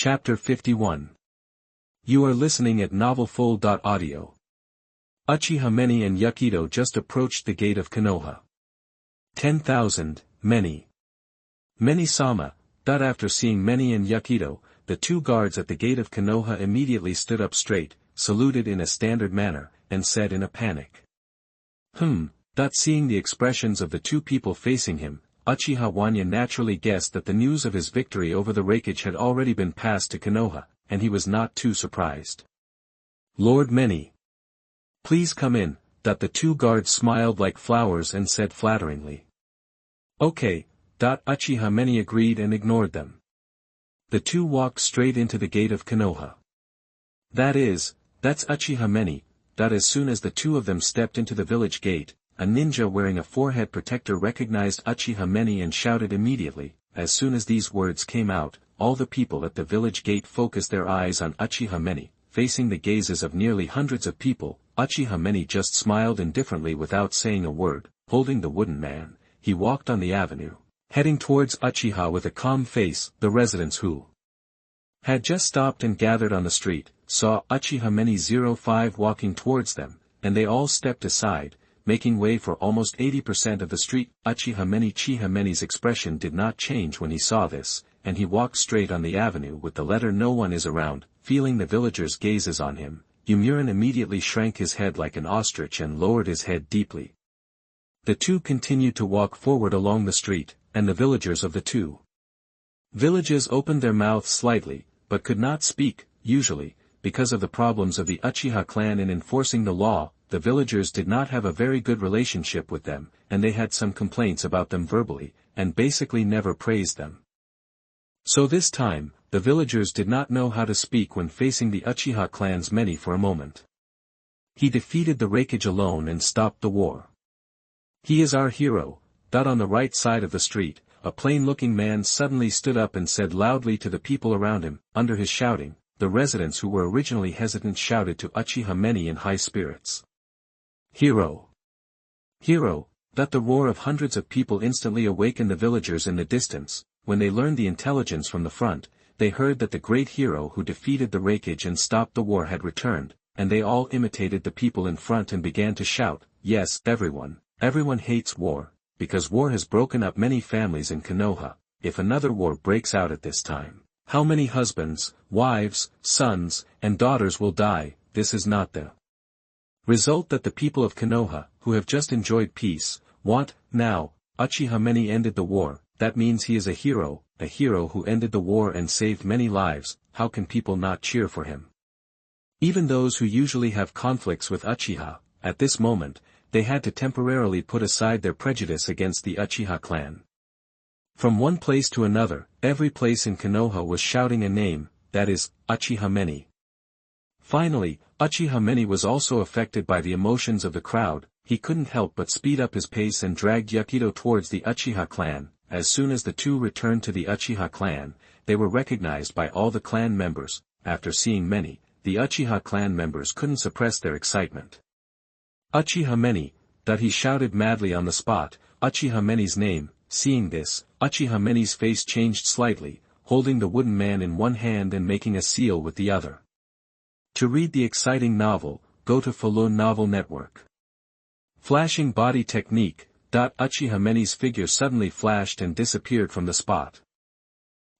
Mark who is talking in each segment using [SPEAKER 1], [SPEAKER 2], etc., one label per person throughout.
[SPEAKER 1] Chapter 51. You are listening at novelfull.audio. Uchiha Manye and Yakido just approached the gate of Konoha. 10,000, Manye. Manye-sama. After seeing Manye and Yakido, the two guards at the gate of Konoha immediately stood up straight, saluted in a standard manner, and said in a panic. Seeing the expressions of the two people facing him, Uchiha Manye naturally guessed that the news of his victory over the Raikage had already been passed to Konoha, and he was not too surprised. Lord Manye. Please come in. The two guards smiled like flowers and said flatteringly. Okay. Uchiha Manye agreed and ignored them. The two walked straight into the gate of Konoha. That's Uchiha Manye. As soon as the two of them stepped into the village gate, a ninja wearing a forehead protector recognized Uchiha Manye and shouted immediately. As soon as these words came out, all the people at the village gate focused their eyes on Uchiha Manye, facing the gazes of nearly hundreds of people. Uchiha Manye just smiled indifferently without saying a word. Holding the wooden man, he walked on the avenue, heading towards Uchiha with a calm face. The residents who had just stopped and gathered on the street, saw Uchiha Manye 05 walking towards them, and they all stepped aside, making way for almost 80% of the street. Uchiha Manye's expression did not change when he saw this, and he walked straight on the avenue with the letter "No one is around." Feeling the villagers' gazes on him, Yomurin immediately shrank his head like an ostrich and lowered his head deeply. The two continued to walk forward along the street, and the villagers of the two villages opened their mouths slightly, but could not speak. Usually, because of the problems of the Uchiha clan in enforcing the law, the villagers did not have a very good relationship with them, and they had some complaints about them verbally, and basically never praised them. So this time, the villagers did not know how to speak when facing the Uchiha clan's Manye for a moment. He defeated the Raikage alone and stopped the war. He is our hero. On the right side of the street, a plain-looking man suddenly stood up and said loudly to the people around him. Under his shouting, the residents who were originally hesitant shouted to Uchiha Manye in high spirits. Hero! Hero! The roar of hundreds of people instantly awakened the villagers in the distance. When they learned the intelligence from the front, they heard that the great hero who defeated the Raikage and stopped the war had returned, and they all imitated the people in front and began to shout, "Yes, everyone hates war, because war has broken up many families in Konoha. If another war breaks out at this time, how many husbands, wives, sons, and daughters will die?" This is not the result that the people of Konoha, who have just enjoyed peace, want. Now, Uchiha Manye ended the war. That means he is a hero who ended the war and saved many lives. How can people not cheer for him? Even those who usually have conflicts with Uchiha, at this moment, they had to temporarily put aside their prejudice against the Uchiha clan. From one place to another, every place in Konoha was shouting a name, that is, Uchiha Manye. Finally, Uchiha Manye was also affected by the emotions of the crowd. He couldn't help but speed up his pace and dragged Yakido towards the Uchiha clan. As soon as the two returned to the Uchiha clan, they were recognized by all the clan members. After seeing Manye, the Uchiha clan members couldn't suppress their excitement. Uchiha Manye! He shouted madly on the spot, Uchiha Manye's name. Seeing this, Uchiha Manye's face changed slightly, holding the wooden man in one hand and making a seal with the other. To read the exciting novel, go to Falun Novel Network. Flashing body technique. Uchiha Manye's figure suddenly flashed and disappeared from the spot.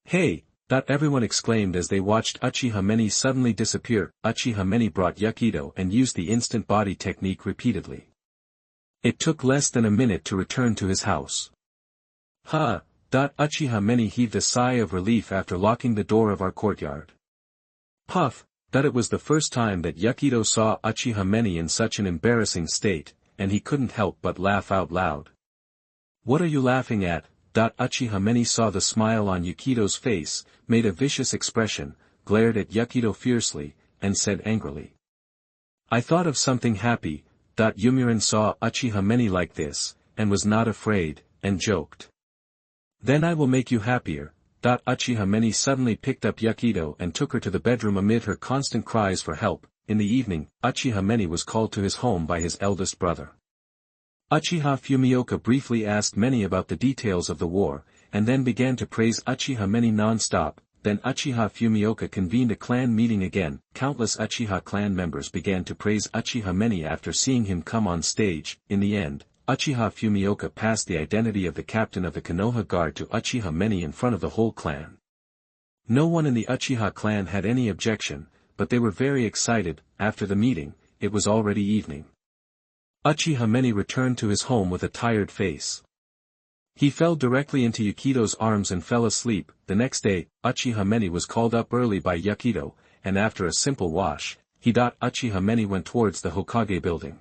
[SPEAKER 1] Hey! Everyone exclaimed as they watched Uchiha Manye suddenly disappear. Uchiha Manye brought Yakido and used the instant body technique repeatedly. It took less than a minute to return to his house. Uchiha Manye heaved a sigh of relief after locking the door of our courtyard. Puff! It was the first time that Yakido saw Uchiha Manye in such an embarrassing state, and he couldn't help but laugh out loud. What are you laughing at? Uchiha Manye saw the smile on Yakido's face, made a vicious expression, glared at Yakido fiercely, and said angrily. I thought of something happy. Yomurin saw Uchiha Manye like this, and was not afraid, and joked. Then I will make you happier. Uchiha Manye suddenly picked up Yakido and took her to the bedroom amid her constant cries for help. In the evening, Uchiha Manye was called to his home by his eldest brother. Uchiha Fumioka briefly asked Manye about the details of the war, and then began to praise Uchiha Manye non-stop. then Uchiha Fugaku convened a clan meeting again. Countless Uchiha clan members began to praise Uchiha Manye after seeing him come on stage. In the end, Uchiha Fugaku passed the identity of the captain of the Konoha guard to Uchiha Manye in front of the whole clan. No one in the Uchiha clan had any objection, but they were very excited. After the meeting, it was already evening. Uchiha Manye returned to his home with a tired face. He fell directly into Yakido's arms and fell asleep. The next day, Uchiha Manye was called up early by Yakido, and after a simple wash, Uchiha Manye went towards the Hokage building.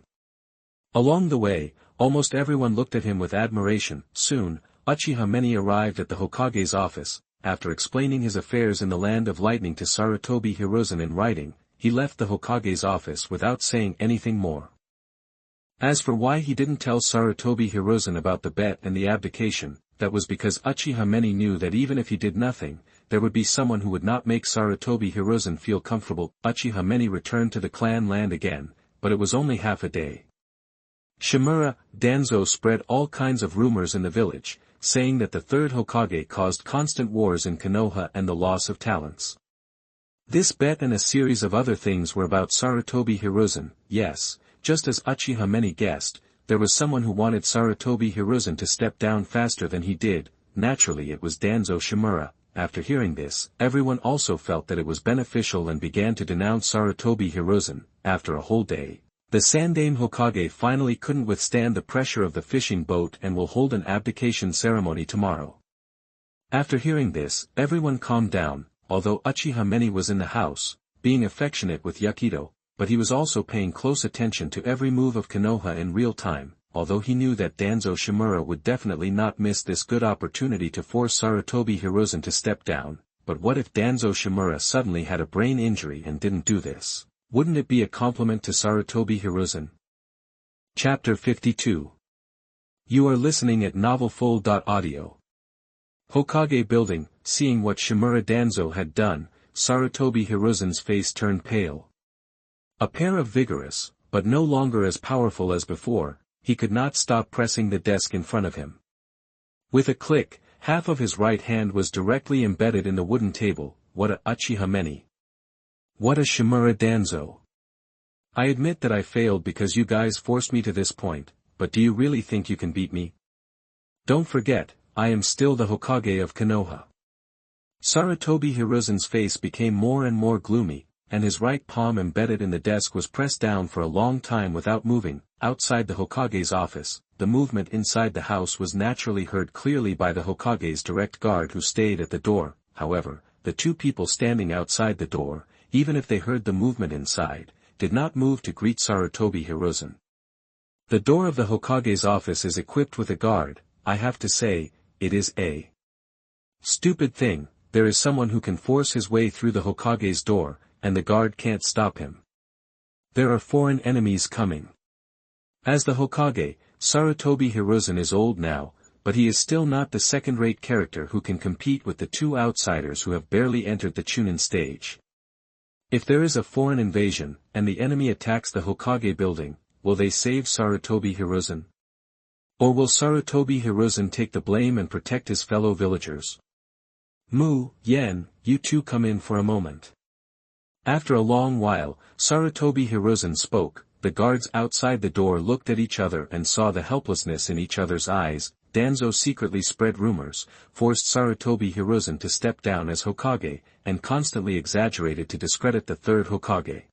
[SPEAKER 1] Along the way, almost everyone looked at him with admiration. Soon, Uchiha Manye arrived at the Hokage's office. After explaining his affairs in the Land of Lightning to Sarutobi Hiruzen in writing, he left the Hokage's office without saying anything more. As for why he didn't tell Sarutobi Hiruzen about the bet and the abdication, that was because Uchiha Manye knew that even if he did nothing, there would be someone who would not make Sarutobi Hiruzen feel comfortable. Uchiha Manye returned to the clan land again, but it was only half a day. Shimura, Danzo spread all kinds of rumors in the village, saying that the third Hokage caused constant wars in Konoha and the loss of talents. This bet and a series of other things were about Sarutobi Hiruzen. Yes, just as Uchiha Manye guessed, there was someone who wanted Sarutobi Hiruzen to step down faster than he did. Naturally it was Danzo Shimura. After hearing this, everyone also felt that it was beneficial and began to denounce Sarutobi Hiruzen. After a whole day, the Sandaime Hokage finally couldn't withstand the pressure of the fishing boat and will hold an abdication ceremony tomorrow. After hearing this, everyone calmed down, although Uchiha Manye was in the house, being affectionate with Yakido, but he was also paying close attention to every move of Konoha in real time, although he knew that Danzo Shimura would definitely not miss this good opportunity to force Sarutobi Hiruzen to step down. But what if Danzo Shimura suddenly had a brain injury and didn't do this? Wouldn't it be a compliment to Sarutobi Hiruzen? Chapter 52. You are listening at novelfull.audio. Hokage building. Seeing what Shimura Danzo had done, Sarutobi Hiruzen's face turned pale. A pair of vigorous, but no longer as powerful as before, he could not stop pressing the desk in front of him. With a click, half of his right hand was directly embedded in the wooden table. What a Uchiha Manye! What a Shimura Danzo! I admit that I failed because you guys forced me to this point, but do you really think you can beat me? Don't forget, I am still the Hokage of Konoha. Sarutobi Hiruzen's face became more and more gloomy, and his right palm embedded in the desk was pressed down for a long time without moving. Outside the Hokage's office, the movement inside the house was naturally heard clearly by the Hokage's direct guard who stayed at the door. However, the two people standing outside the door, even if they heard the movement inside, did not move to greet Sarutobi Hiruzen. The door of the Hokage's office is equipped with a guard. I have to say, it is a stupid thing. There is someone who can force his way through the Hokage's door, and the guard can't stop him. There are foreign enemies coming. As the Hokage, Sarutobi Hiruzen is old now, but he is still not the second-rate character who can compete with the two outsiders who have barely entered the Chunin stage. If there is a foreign invasion, and the enemy attacks the Hokage building, will they save Sarutobi Hiruzen? Or will Sarutobi Hiruzen take the blame and protect his fellow villagers? Mu, Yen, you two come in for a moment. After a long while, Sarutobi Hiruzen spoke. The guards outside the door looked at each other and saw the helplessness in each other's eyes. Danzo secretly spread rumors, forced Sarutobi Hiruzen to step down as Hokage, and constantly exaggerated to discredit the third Hokage.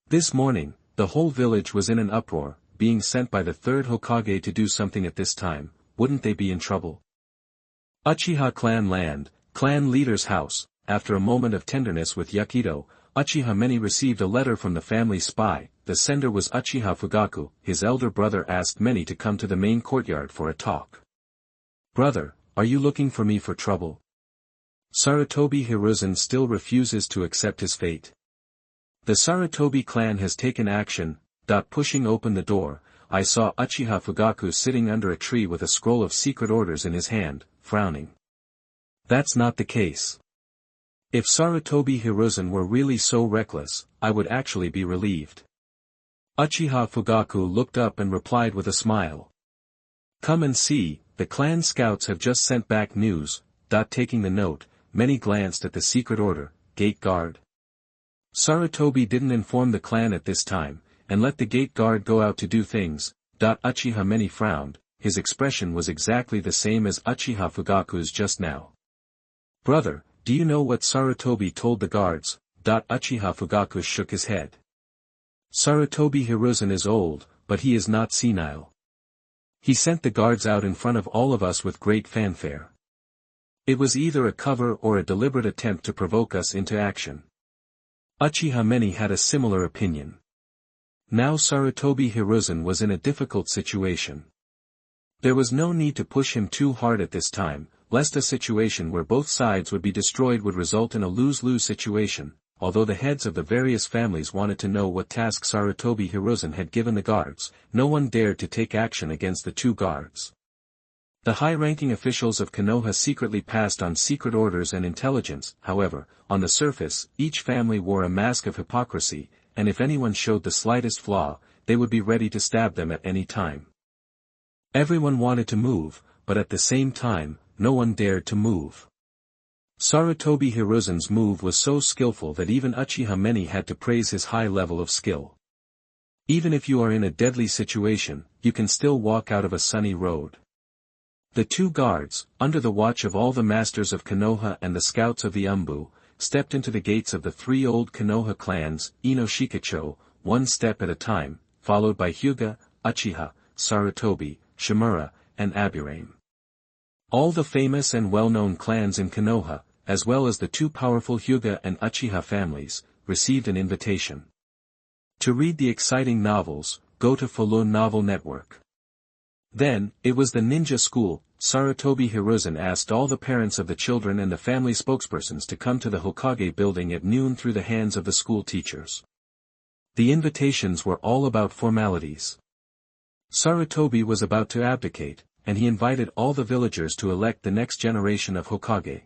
[SPEAKER 1] This morning, the whole village was in an uproar. Being sent by the third Hokage to do something at this time, wouldn't they be in trouble? Uchiha clan land, clan leader's house. After a moment of tenderness with Yakido, Uchiha Manye received a letter from the family spy. The sender was Uchiha Fugaku. His elder brother asked Manye to come to the main courtyard for a talk. Brother, are you looking for me for trouble? Sarutobi Hiruzen still refuses to accept his fate. The Sarutobi clan has taken action. Pushing open the door, I saw Uchiha Fugaku sitting under a tree with a scroll of secret orders in his hand, frowning. That's not the case. If Sarutobi Hiruzen were really so reckless, I would actually be relieved. Uchiha Fugaku looked up and replied with a smile. Come and see, the clan scouts have just sent back news. Taking the note, Many glanced at the secret order, gate guard. Sarutobi didn't inform the clan at this time, and let the gate guard go out to do things. Uchiha Manye frowned, his expression was exactly the same as Uchiha Fugaku's just now. Brother, do you know what Sarutobi told the guards? Uchiha Fugaku shook his head. Sarutobi Hiruzen is old, but he is not senile. He sent the guards out in front of all of us with great fanfare. It was either a cover or a deliberate attempt to provoke us into action. Uchiha Manye had a similar opinion. Now Sarutobi Hiruzen was in a difficult situation. There was no need to push him too hard at this time, lest a situation where both sides would be destroyed would result in a lose-lose situation. Although the heads of the various families wanted to know what task Sarutobi Hiruzen had given the guards, no one dared to take action against the two guards. The high-ranking officials of Konoha secretly passed on secret orders and intelligence. However, on the surface, each family wore a mask of hypocrisy, and if anyone showed the slightest flaw, they would be ready to stab them at any time. Everyone wanted to move, but at the same time, no one dared to move. Sarutobi Hiruzen's move was so skillful that even Uchiha Manye had to praise his high level of skill. Even if you are in a deadly situation, you can still walk out of a sunny road. The two guards, under the watch of all the masters of Konoha and the scouts of the Umbu, stepped into the gates of the three old Konoha clans, Ino-Shikacho, one step at a time, followed by Hyuga, Uchiha, Sarutobi, Shimura, and Aburame. All the famous and well-known clans in Konoha, as well as the two powerful Hyuga and Uchiha families, received an invitation. To read the exciting novels, go to Falun Novel Network. Then, it was the ninja school. Sarutobi Hiruzen asked all the parents of the children and the family spokespersons to come to the Hokage building at noon through the hands of the school teachers. The invitations were all about formalities. Sarutobi was about to abdicate, and he invited all the villagers to elect the next generation of Hokage.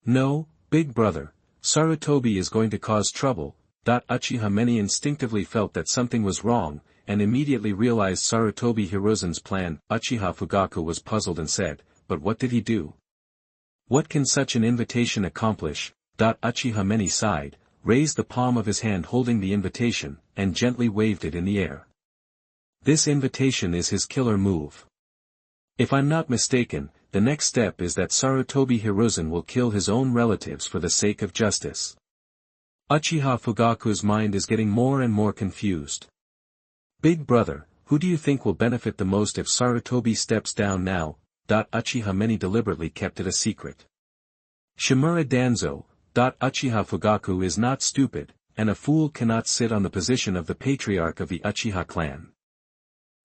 [SPEAKER 1] No, big brother, Sarutobi is going to cause trouble. Uchiha Manye instinctively felt that something was wrong, and immediately realized Sarutobi Hiruzen's plan. Uchiha Fugaku was puzzled and said, but what did he do? What can such an invitation accomplish? Uchiha Manye sighed, raised the palm of his hand holding the invitation, and gently waved it in the air. This invitation is his killer move. If I'm not mistaken, the next step is that Sarutobi Hiruzen will kill his own relatives for the sake of justice. Uchiha Fugaku's mind is getting more and more confused. Big brother, who do you think will benefit the most if Sarutobi steps down now? Uchiha Manye deliberately kept it a secret. Shimura Danzo. Uchiha Fugaku is not stupid, and a fool cannot sit on the position of the patriarch of the Uchiha clan.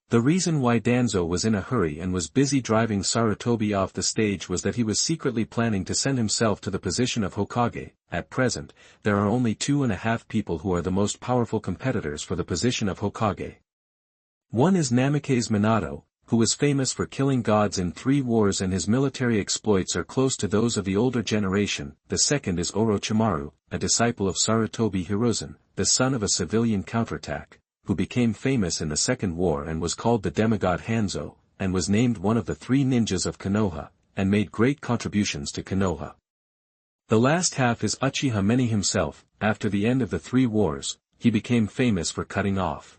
[SPEAKER 1] The reason why Danzo was in a hurry and was busy driving Sarutobi off the stage was that he was secretly planning to send himself to the position of Hokage. At present, there are only 2.5 people who are the most powerful competitors for the position of Hokage. One is Namake's Minato, who was famous for killing gods in 3 wars, and his military exploits are close to those of the older generation. The second is Orochimaru, a disciple of Sarutobi Hiruzen, the son of a civilian counterattack, who became famous in the Second War and was called the demigod Hanzo, and was named one of the 3 ninjas of Konoha, and made great contributions to Konoha. The last half is Uchiha Manye himself. After the end of the 3 wars, he became famous for cutting off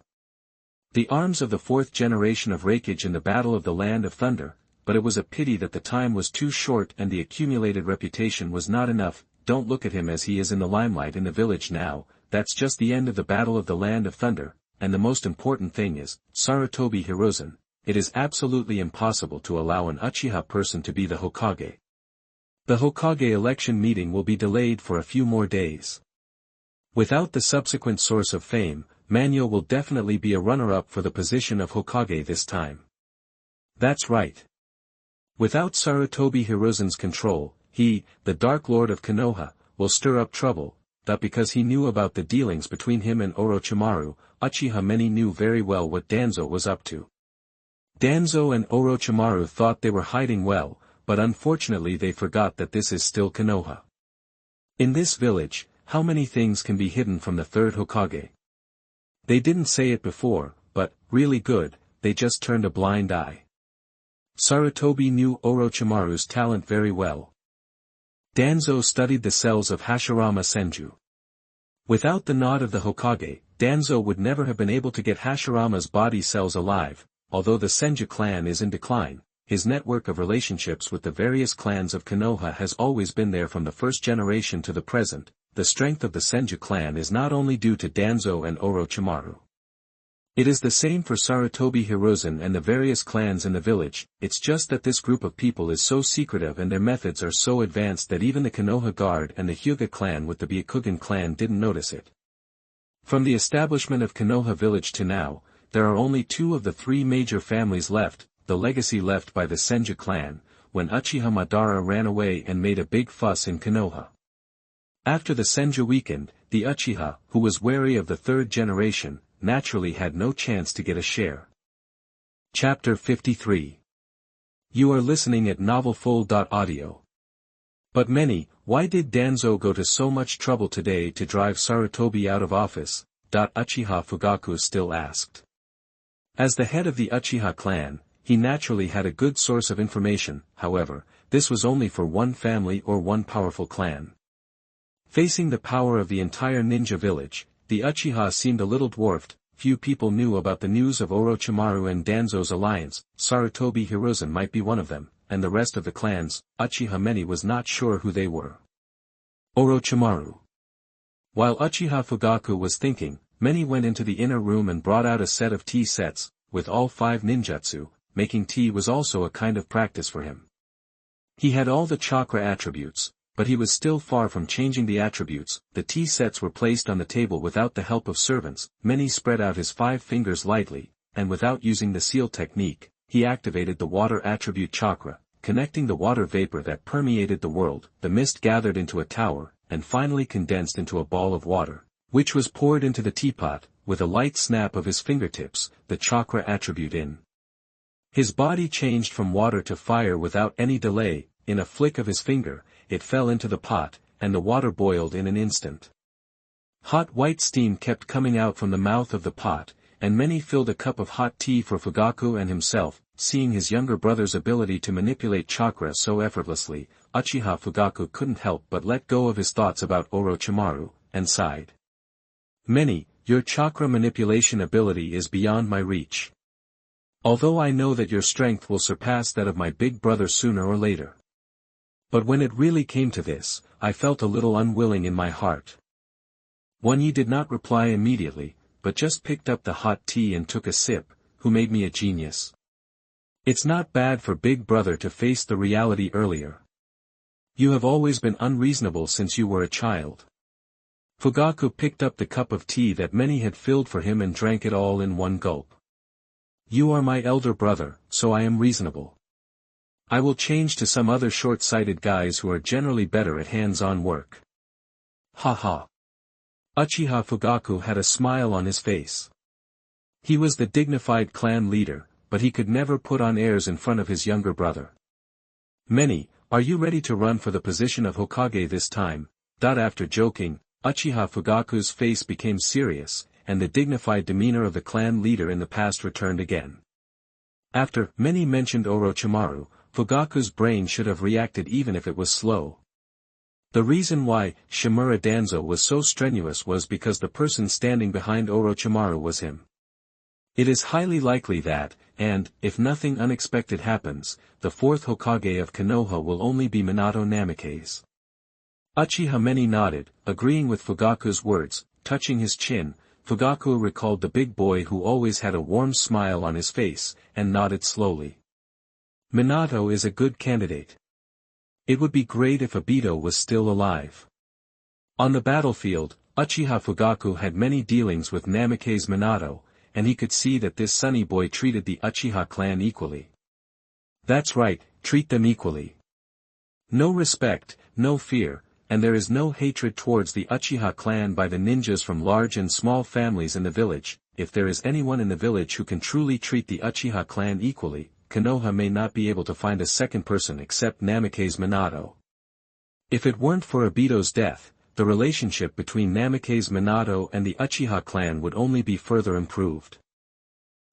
[SPEAKER 1] the arms of the 4th generation of Raikage in the Battle of the Land of Thunder, but it was a pity that the time was too short and the accumulated reputation was not enough. Don't look at him as he is in the limelight in the village now, that's just the end of the Battle of the Land of Thunder. And the most important thing is, Sarutobi Hiruzen, it is absolutely impossible to allow an Uchiha person to be the Hokage. The Hokage election meeting will be delayed for a few more days. Without the subsequent source of fame, Manye will definitely be a runner-up for the position of Hokage this time. That's right. Without Sarutobi Hiruzen's control, he, the Dark Lord of Konoha, will stir up trouble. That because he knew about the dealings between him and Orochimaru, Uchiha Manye knew very well what Danzo was up to. Danzo and Orochimaru thought they were hiding well, but unfortunately they forgot that this is still Konoha. In this village, how many things can be hidden from the 3rd Hokage? They didn't say it before, but, really good, they just turned a blind eye. Sarutobi knew Orochimaru's talent very well. Danzo studied the cells of Hashirama Senju. Without the nod of the Hokage, Danzo would never have been able to get Hashirama's body cells alive. Although the Senju clan is in decline, his network of relationships with the various clans of Konoha has always been there from the first generation to the present. The strength of the Senju clan is not only due to Danzo and Orochimaru. It is the same for Sarutobi Hiruzen and the various clans in the village. It's just that this group of people is so secretive and their methods are so advanced that even the Konoha Guard and the Hyuga clan with the Byakugan clan didn't notice it. From the establishment of Konoha village to now, there are only 2 of the 3 major families left, the legacy left by the Senju clan, when Uchiha Madara ran away and made a big fuss in Konoha. After the Senju weakened, the Uchiha, who was wary of the 3rd generation, naturally had no chance to get a share. Chapter 53. You are listening at novelfull.audio. But many, why did Danzo go to so much trouble today to drive Sarutobi out of office? Uchiha Fugaku still asked. As the head of the Uchiha clan, he naturally had a good source of information. However, this was only for one family or one powerful clan. Facing the power of the entire ninja village, the Uchiha seemed a little dwarfed. Few people knew about the news of Orochimaru and Danzo's alliance. Sarutobi Hiruzen might be one of them, and the rest of the clans. Uchiha Manye was not sure who they were. Orochimaru. While Uchiha Fugaku was thinking, Manye went into the inner room and brought out a set of tea sets, with all 5 ninjutsu. Making tea was also a kind of practice for him. He had all the chakra attributes, but he was still far from changing the attributes. The tea sets were placed on the table without the help of servants. Manye spread out his 5 fingers lightly, and without using the seal technique, he activated the water attribute chakra, connecting the water vapor that permeated the world. The mist gathered into a tower, and finally condensed into a ball of water, which was poured into the teapot. With a light snap of his fingertips, the chakra attribute in his body changed from water to fire without any delay. In a flick of his finger, it fell into the pot, and the water boiled in an instant. Hot white steam kept coming out from the mouth of the pot, and Manye filled a cup of hot tea for Fugaku and himself. Seeing his younger brother's ability to manipulate chakra so effortlessly, Uchiha Fugaku couldn't help but let go of his thoughts about Orochimaru, and sighed. Manye, your chakra manipulation ability is beyond my reach. Although I know that your strength will surpass that of my big brother sooner or later. But when it really came to this, I felt a little unwilling in my heart. Yi did not reply immediately, but just picked up the hot tea and took a sip. Who made me a genius? It's not bad for big brother to face the reality earlier. You have always been unreasonable since you were a child. Fugaku picked up the cup of tea that Manye had filled for him and drank it all in one gulp. You are my elder brother, so I am reasonable. I will change to some other short-sighted guys who are generally better at hands-on work. Ha ha. Uchiha Fugaku had a smile on his face. He was the dignified clan leader, but he could never put on airs in front of his younger brother. Manye, are you ready to run for the position of Hokage this time? After joking, Uchiha Fugaku's face became serious, and the dignified demeanor of the clan leader in the past returned again. After Manye mentioned Orochimaru, Fugaku's brain should have reacted even if it was slow. The reason why Shimura Danzo was so strenuous was because the person standing behind Orochimaru was him. It is highly likely that, and, if nothing unexpected happens, the 4th Hokage of Konoha will only be Minato Namikaze. Uchiha Manye nodded, agreeing with Fugaku's words. Touching his chin, Fugaku recalled the big boy who always had a warm smile on his face, and nodded slowly. Minato is a good candidate. It would be great if Obito was still alive. On the battlefield, Uchiha Fugaku had many dealings with Namikaze Minato, and he could see that this sunny boy treated the Uchiha clan equally. That's right, treat them equally. No respect, no fear, and there is no hatred towards the Uchiha clan by the ninjas from large and small families in the village. If there is anyone in the village who can truly treat the Uchiha clan equally, Konoha may not be able to find a second person except Namikaze Minato. If it weren't for Obito's death, the relationship between Namikaze Minato and the Uchiha clan would only be further improved.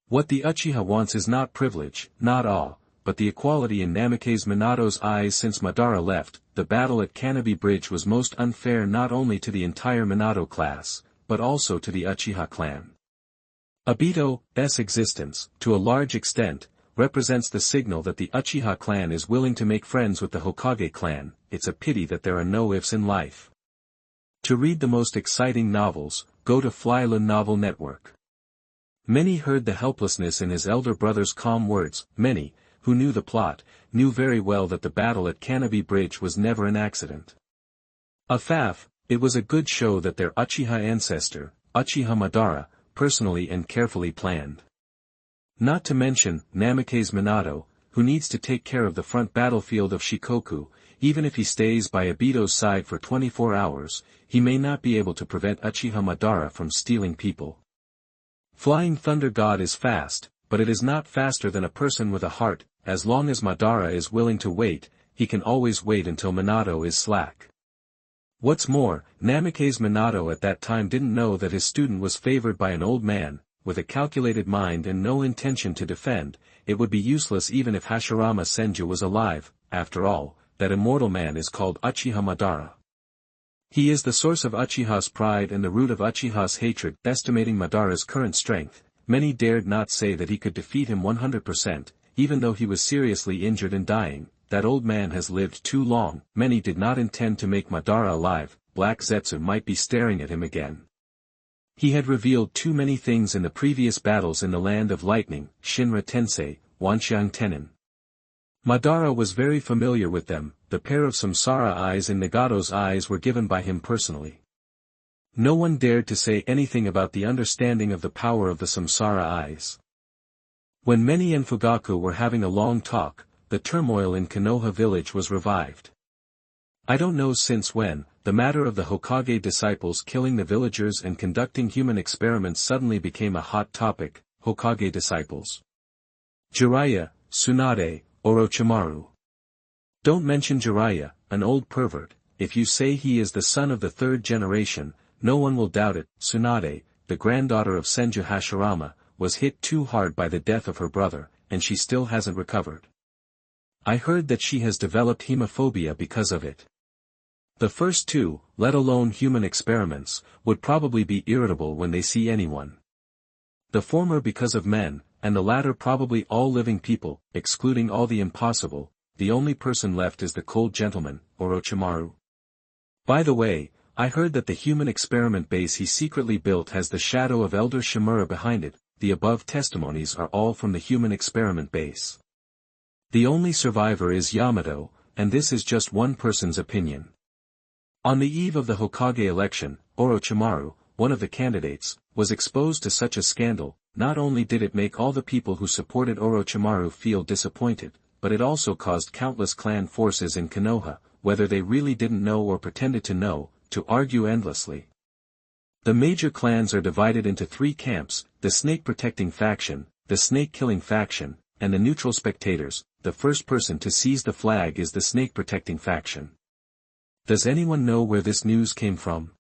[SPEAKER 1] What the Uchiha wants is not privilege, not awe, but the equality in Minado's eyes since Madara left. The battle at Kanabi Bridge was most unfair not only to the entire Minado class, but also to the Uchiha clan. Obito's existence, to a large extent, represents the signal that the Uchiha clan is willing to make friends with the Hokage clan. It's a pity that there are no ifs in life. To read the most exciting novels, go to Flyla Novel Network. Many heard the helplessness in his elder brother's calm words. Many, who knew the plot, knew very well that the battle at Kanabi Bridge was never an accident. It was a good show that their Uchiha ancestor, Uchiha Madara, personally and carefully planned. Not to mention, Minato, who needs to take care of the front battlefield of Shikoku. Even if he stays by Obito's side for 24 hours, he may not be able to prevent Uchiha Madara from stealing people. Flying Thunder God is fast, but it is not faster than a person with a heart. As long as Madara is willing to wait, he can always wait until Minato is slack. What's more, Minato at that time didn't know that his student was favored by an old man, with a calculated mind and no intention to defend. It would be useless even if Hashirama Senju was alive. After all, that immortal man is called Uchiha Madara. He is the source of Uchiha's pride and the root of Uchiha's hatred. Estimating Madara's current strength, many dared not say that he could defeat him 100%, even though he was seriously injured and dying. That old man has lived too long. Many did not intend to make Madara alive. Black Zetsu might be staring at him again. He had revealed too many things in the previous battles in the Land of Lightning, Shinra Tensei, Wanxiang Tenin. Madara was very familiar with them. The pair of Samsara eyes in Nagato's eyes were given by him personally. No one dared to say anything about the understanding of the power of the Samsara eyes. When Many and Fugaku were having a long talk, the turmoil in Konoha village was revived. I don't know since when, the matter of the Hokage disciples killing the villagers and conducting human experiments suddenly became a hot topic. Hokage disciples. Jiraiya, Tsunade, Orochimaru. Don't mention Jiraiya, an old pervert. If you say he is the son of the third generation, no one will doubt it. Tsunade, the granddaughter of Senju Hashirama, was hit too hard by the death of her brother, and she still hasn't recovered. I heard that she has developed hemophobia because of it. The first two, let alone human experiments, would probably be irritable when they see anyone. The former because of men, and the latter probably all living people, excluding all the impossible. The only person left is the cold gentleman, Orochimaru. By the way, I heard that the human experiment base he secretly built has the shadow of Elder Shimura behind it. The above testimonies are all from the human experiment base. The only survivor is Yamato, and this is just one person's opinion. On the eve of the Hokage election, Orochimaru, one of the candidates, was exposed to such a scandal. Not only did it make all the people who supported Orochimaru feel disappointed, but it also caused countless clan forces in Konoha, whether they really didn't know or pretended to know, to argue endlessly. The major clans are divided into three camps: the snake-protecting faction, the snake-killing faction, and the neutral spectators. The first person to seize the flag is the snake-protecting faction. Does anyone know where this news came from?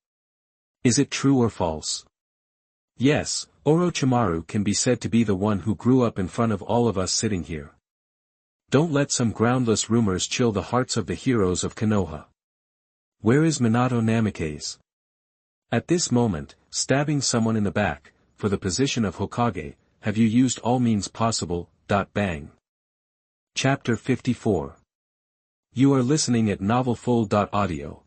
[SPEAKER 1] Is it true or false? Yes, Orochimaru can be said to be the one who grew up in front of all of us sitting here. Don't let some groundless rumors chill the hearts of the heroes of Konoha. Where is Minato Namikaze? At this moment, stabbing someone in the back, for the position of Hokage, have you used all means possible? Bang. Chapter 54. You are listening at novelfull.audio.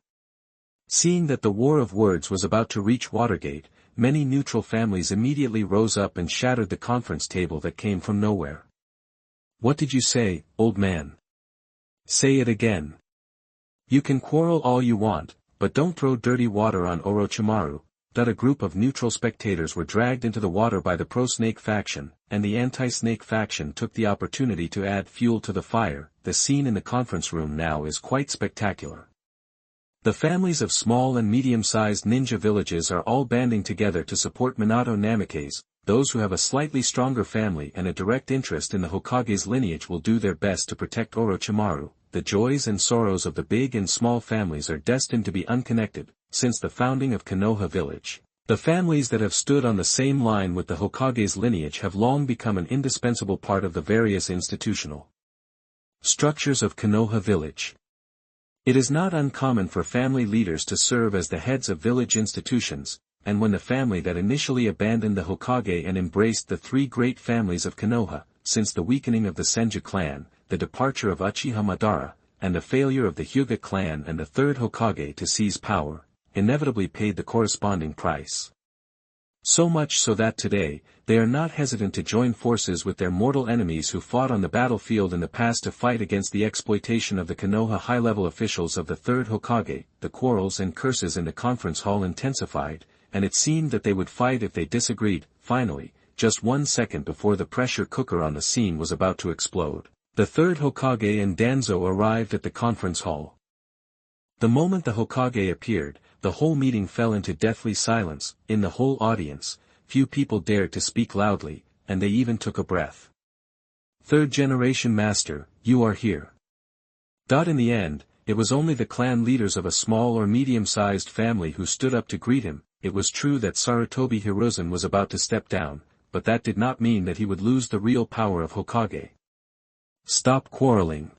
[SPEAKER 1] Seeing that the war of words was about to reach Watergate, many neutral families immediately rose up and shattered the conference table that came from nowhere. What did you say, old man? Say it again. You can quarrel all you want, but don't throw dirty water on Orochimaru. That a group of neutral spectators were dragged into the water by the pro-snake faction, and the anti-snake faction took the opportunity to add fuel to the fire. The scene in the conference room now is quite spectacular. The families of small and medium-sized ninja villages are all banding together to support Minato Namikaze. Those who have a slightly stronger family and a direct interest in the Hokage's lineage will do their best to protect Orochimaru. The joys and sorrows of the big and small families are destined to be unconnected. Since the founding of Konoha village, the families that have stood on the same line with the Hokage's lineage have long become an indispensable part of the various institutional Structures of Konoha Village. It is not uncommon for family leaders to serve as the heads of village institutions, and when the family that initially abandoned the Hokage and embraced the three great families of Konoha, since the weakening of the Senju clan, the departure of Uchiha Madara, and the failure of the Hyuga clan and the third Hokage to seize power, inevitably paid the corresponding price. So much so that today, they are not hesitant to join forces with their mortal enemies who fought on the battlefield in the past to fight against the exploitation of the Konoha high-level officials of the third Hokage. The quarrels and curses in the conference hall intensified, and it seemed that they would fight if they disagreed. Finally, just 1 second before the pressure cooker on the scene was about to explode, the third Hokage and Danzo arrived at the conference hall. The moment the Hokage appeared, the whole meeting fell into deathly silence. In the whole audience, few people dared to speak loudly, and they even took a breath. Third generation master, you are here. In the end, it was only the clan leaders of a small or medium-sized family who stood up to greet him. It was true that Sarutobi Hiruzen was about to step down, but that did not mean that he would lose the real power of Hokage. Stop quarreling.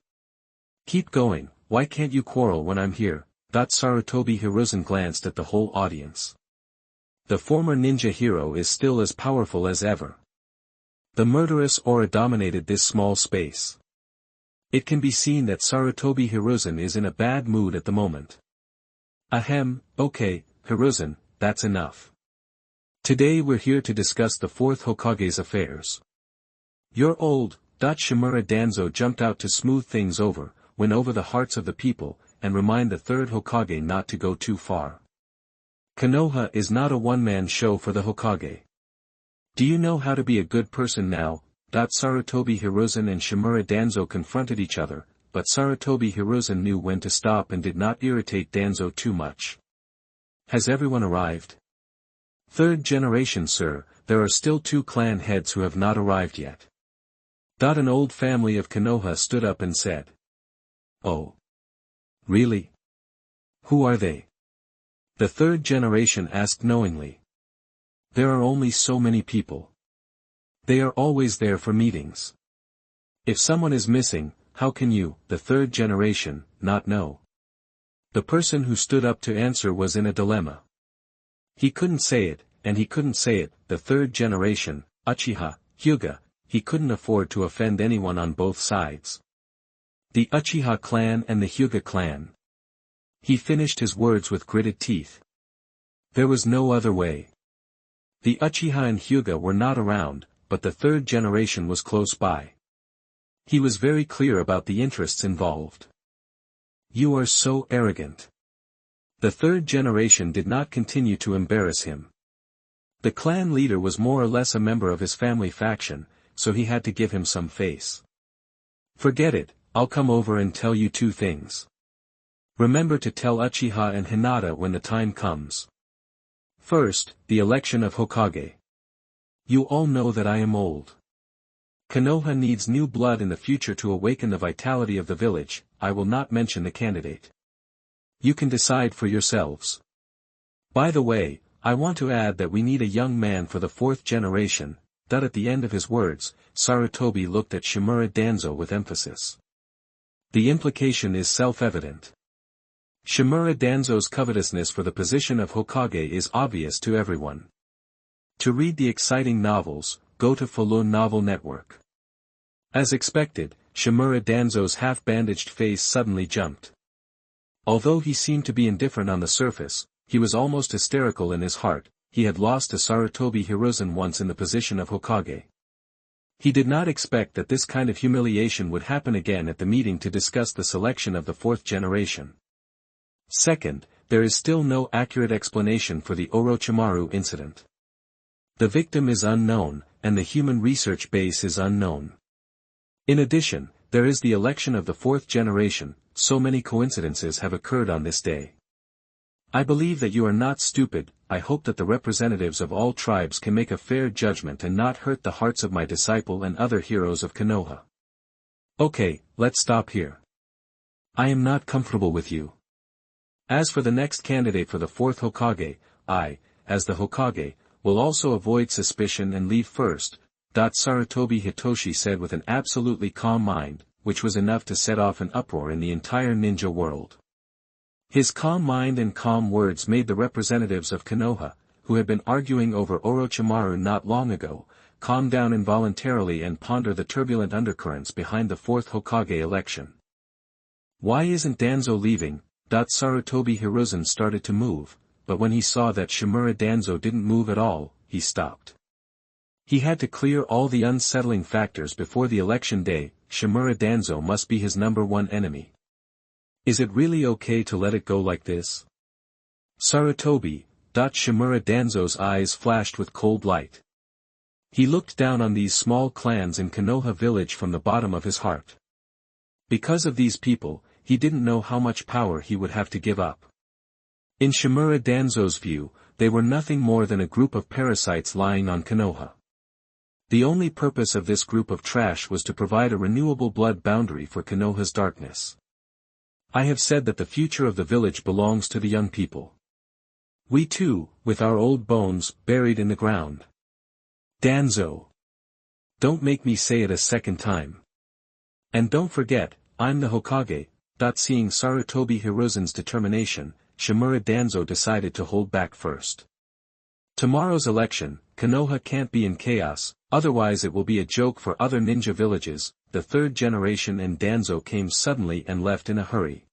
[SPEAKER 1] Keep going, why can't you quarrel when I'm here? Sarutobi Hiruzen glanced at the whole audience. The former ninja hero is still as powerful as ever. The murderous aura dominated this small space. It can be seen that Sarutobi Hiruzen is in a bad mood at the moment. Ahem, okay, Hiruzen, that's enough. Today we're here to discuss the fourth Hokage's affairs. You're old. Shimura Danzo jumped out to smooth things over, win over the hearts of the people, and remind the third Hokage not to go too far. Konoha is not a one-man show for the Hokage. Do you know how to be a good person now? Sarutobi Hiruzen and Shimura Danzo confronted each other, but Sarutobi Hiruzen knew when to stop and did not irritate Danzo too much. Has everyone arrived? Third generation, sir, there are still 2 clan heads who have not arrived yet. An old family of Konoha stood up and said. Oh. Really? Who are they? The third generation asked knowingly. There are only so many people. They are always there for meetings. If someone is missing, how can you, the third generation, not know? The person who stood up to answer was in a dilemma. He couldn't say it, and he couldn't say it. The third generation, Uchiha, Hyuga, he couldn't afford to offend anyone on both sides. The Uchiha clan and the Hyuga clan. He finished his words with gritted teeth. There was no other way. The Uchiha and Hyuga were not around, but the third generation was close by. He was very clear about the interests involved. You are so arrogant. The third generation did not continue to embarrass him. The clan leader was more or less a member of his family faction, so he had to give him some face. Forget it, I'll come over and tell you 2 things. Remember to tell Uchiha and Hinata when the time comes. First, the election of Hokage. You all know that I am old. Konoha needs new blood in the future to awaken the vitality of the village. I will not mention the candidate. You can decide for yourselves. By the way, I want to add that we need a young man for the 4th generation. At the end of his words, Sarutobi looked at Shimura Danzo with emphasis. The implication is self-evident. Shimura Danzo's covetousness for the position of Hokage is obvious to everyone. To read the exciting novels, go to Falun Novel Network. As expected, Shimura Danzo's half-bandaged face suddenly jumped. Although he seemed to be indifferent on the surface, he was almost hysterical in his heart. He had lost to Sarutobi Hiruzen once in the position of Hokage. He did not expect that this kind of humiliation would happen again at the meeting to discuss the selection of the 4th generation. Second, there is still no accurate explanation for the Orochimaru incident. The victim is unknown, and the human research base is unknown. In addition, there is the election of the 4th generation. So many coincidences have occurred on this day. I believe that you are not stupid. I hope that the representatives of all tribes can make a fair judgment and not hurt the hearts of my disciple and other heroes of Konoha. Okay, let's stop here. I am not comfortable with you. As for the next candidate for the 4th Hokage, I, as the Hokage, will also avoid suspicion and leave first. Sarutobi Hitoshi said with an absolutely calm mind. which was enough to set off an uproar in the entire ninja world. His calm mind and calm words made the representatives of Konoha, who had been arguing over Orochimaru not long ago, calm down involuntarily and ponder the turbulent undercurrents behind the fourth Hokage election. Why isn't Danzo leaving? Sarutobi Hiruzen started to move, but when he saw that Shimura Danzo didn't move at all, he stopped. He had to clear all the unsettling factors before the election day. Shimura Danzo must be his #1 enemy. Is it really okay to let it go like this? Sarutobi. Shimura Danzo's eyes flashed with cold light. He looked down on these small clans in Konoha village from the bottom of his heart. Because of these people, he didn't know how much power he would have to give up. In Shimura Danzo's view, they were nothing more than a group of parasites lying on Konoha. The only purpose of this group of trash was to provide a renewable blood boundary for Konoha's darkness. I have said that the future of the village belongs to the young people. We too, with our old bones, buried in the ground. Danzo. Don't make me say it a second time. And don't forget, I'm the Hokage. Seeing Sarutobi Hiruzen's determination, Shimura Danzo decided to hold back first. Tomorrow's election, Konoha can't be in chaos, otherwise it will be a joke for other ninja villages. The third generation and Danzo came suddenly and left in a hurry,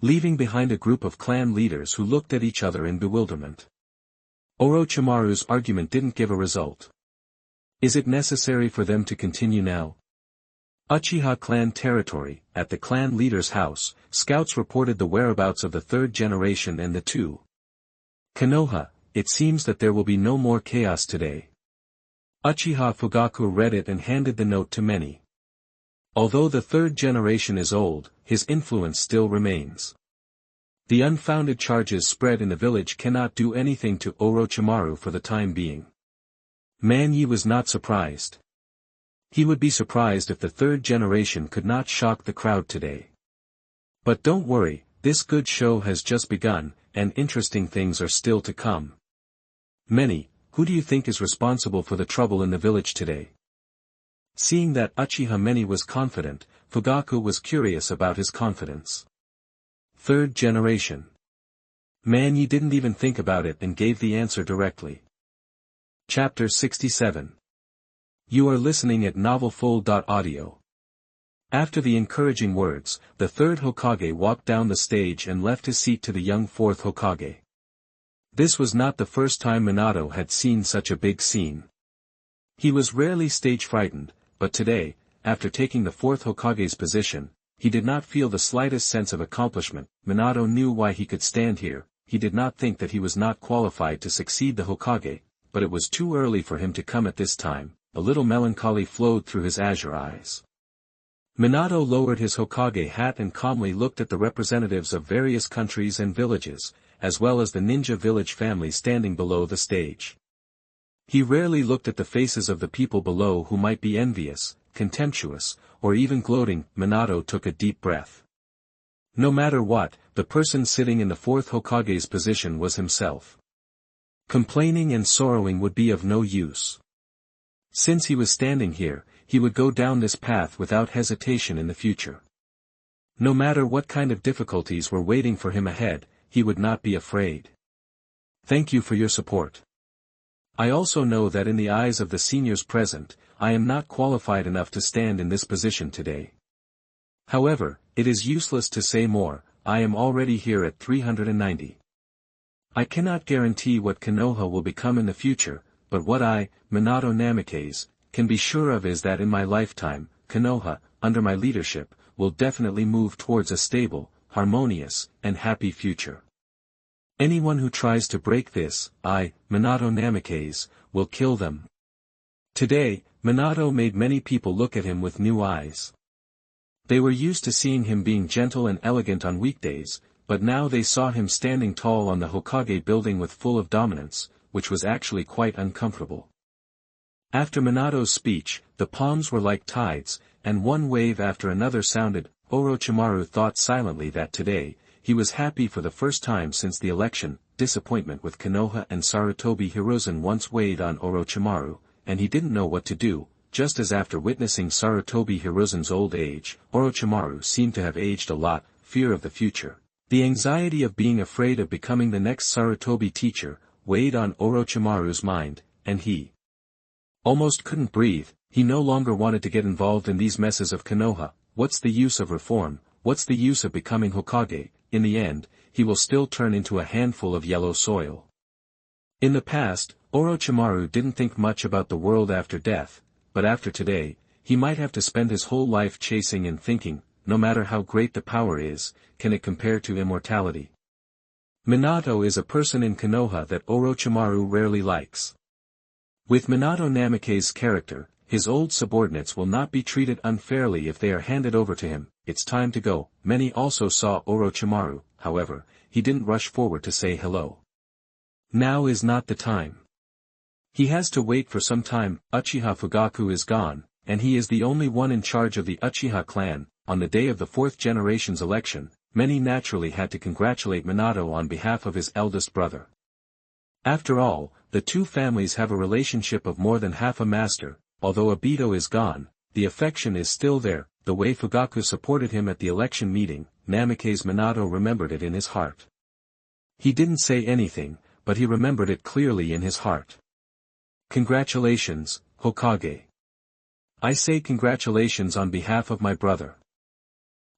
[SPEAKER 1] leaving behind a group of clan leaders who looked at each other in bewilderment. Orochimaru's argument didn't give a result. Is it necessary for them to continue now? Uchiha clan territory. At the clan leader's house, scouts reported the whereabouts of the third generation and the two. Konoha, it seems that there will be no more chaos today. Uchiha Fugaku read it and handed the note to many. Although the third generation is old, his influence still remains. The unfounded charges spread in the village cannot do anything to Orochimaru for the time being. Manye was not surprised. He would be surprised if the third generation could not shock the crowd today. But don't worry, this good show has just begun, and interesting things are still to come. Many, who do you think is responsible for the trouble in the village today? Seeing that Uchiha Manye was confident, Fugaku was curious about his confidence. Third generation. Manye didn't even think about it and gave the answer directly. Chapter 67. You are listening at novelfull.audio. After the encouraging words, the third Hokage walked down the stage and left his seat to the young fourth Hokage. This was not the first time Minato had seen such a big scene. He was rarely stage frightened, but today, after taking the fourth Hokage's position, he did not feel the slightest sense of accomplishment. Minato knew why he could stand here. He did not think that he was not qualified to succeed the Hokage, but it was too early for him to come at this time. A little melancholy flowed through his azure eyes. Minato lowered his Hokage hat and calmly looked at the representatives of various countries and villages, as well as the ninja village family standing below the stage. He rarely looked at the faces of the people below who might be envious, contemptuous, or even gloating. Minato took a deep breath. No matter what, the person sitting in the fourth Hokage's position was himself. Complaining and sorrowing would be of no use. Since he was standing here, he would go down this path without hesitation in the future. No matter what kind of difficulties were waiting for him ahead, he would not be afraid. Thank you for your support. I also know that in the eyes of the seniors present, I am not qualified enough to stand in this position today. However, it is useless to say more. I am already here at 390. I cannot guarantee what Konoha will become in the future, but what I, Minato Namikaze, can be sure of is that in my lifetime, Konoha, under my leadership, will definitely move towards a stable, harmonious, and happy future. Anyone who tries to break this, I, Minato Namikaze, will kill them. Today, Minato made many people look at him with new eyes. They were used to seeing him being gentle and elegant on weekdays, but now they saw him standing tall on the Hokage building with full of dominance, which was actually quite uncomfortable. After Minato's speech, the palms were like tides, and one wave after another sounded. Orochimaru thought silently that today, he was happy for the first time since the election. Disappointment with Konoha and Sarutobi Hiruzen once weighed on Orochimaru, and he didn't know what to do. just as after witnessing Sarutobi Hiruzen's old age, Orochimaru seemed to have aged a lot. Fear of the future. The anxiety of being afraid of becoming the next Sarutobi teacher, weighed on Orochimaru's mind, and he almost couldn't breathe. He no longer wanted to get involved in these messes of Konoha. What's the use of reform? What's the use of becoming Hokage? In the end, he will still turn into a handful of yellow soil. In the past, Orochimaru didn't think much about the world after death, but after today, he might have to spend his whole life chasing and thinking, no matter how great the power is, can it compare to immortality? Minato is a person in Konoha that Orochimaru rarely likes. With Minato Namake's character, his old subordinates will not be treated unfairly if they are handed over to him. It's time to go. Many also saw Orochimaru, however, he didn't rush forward to say hello. Now is not the time. He has to wait for some time. Uchiha Fugaku is gone, and he is the only one in charge of the Uchiha clan. On the day of the fourth generation's election, many naturally had to congratulate Minato on behalf of his eldest brother. After all, the two families have a relationship of more than half a master. Although Obito is gone, the affection is still there. The way Fugaku supported him at the election meeting, Namake's Minato remembered it in his heart. He didn't say anything, but he remembered it clearly in his heart. Congratulations, Hokage. I say congratulations on behalf of my brother.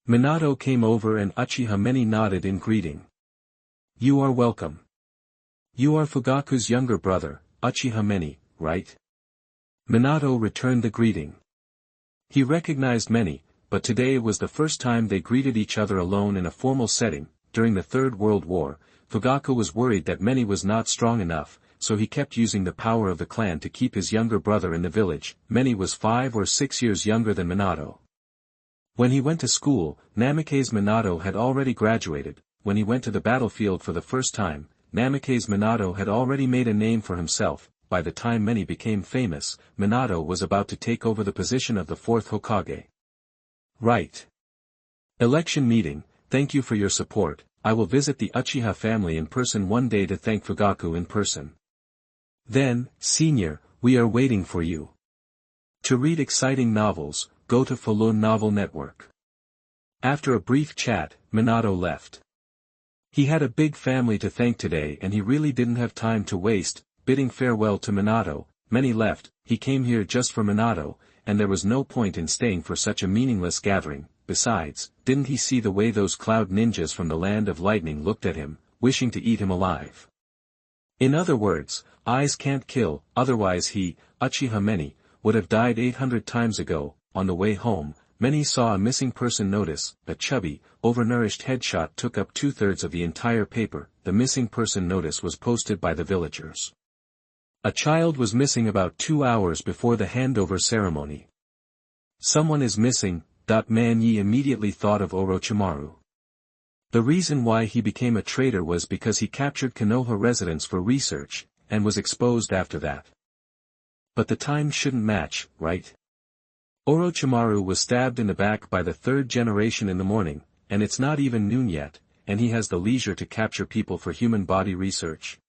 [SPEAKER 1] Minato came over and Uchiha Manye nodded in greeting. You are welcome. You are Fugaku's younger brother, Uchiha Manye, right? Minato returned the greeting. He recognized Manye, but today was the first time they greeted each other alone in a formal setting. During the Third World War, Fugaku was worried that Manye was not strong enough, so he kept using the power of the clan to keep his younger brother in the village. Manye was 5 or 6 years younger than Minato. When he went to school, Namake's Minato had already graduated. When he went to the battlefield for the first time, Namake's Minato had already made a name for himself. By the time Manye became famous, Minato was about to take over the position of the fourth Hokage. Right. Election meeting. Thank you for your support. I will visit the Uchiha family in person one day to thank Fugaku in person. Then, senior, we are waiting for you. To read exciting novels, go to Falun Novel Network. After a brief chat, Minato left. He had a big family to thank today and he really didn't have time to waste. Bidding farewell to Minato, Manye left. He came here just for Minato, and there was no point in staying for such a meaningless gathering. Besides, didn't he see the way those cloud ninjas from the land of lightning looked at him, wishing to eat him alive? In other words, eyes can't kill, otherwise he, Uchiha Manye, would have died 800 times ago. On the way home, Manye saw a missing person notice. A chubby, overnourished headshot took up 2/3 of the entire paper. The missing person notice was posted by the villagers. A child was missing about 2 hours before the handover ceremony. Someone is missing. Manye immediately thought of Orochimaru. The reason why he became a traitor was because he captured Konoha residents for research, and was exposed after that. But the time shouldn't match, right? Orochimaru was stabbed in the back by the third generation in the morning, and it's not even noon yet, and he has the leisure to capture people for human body research.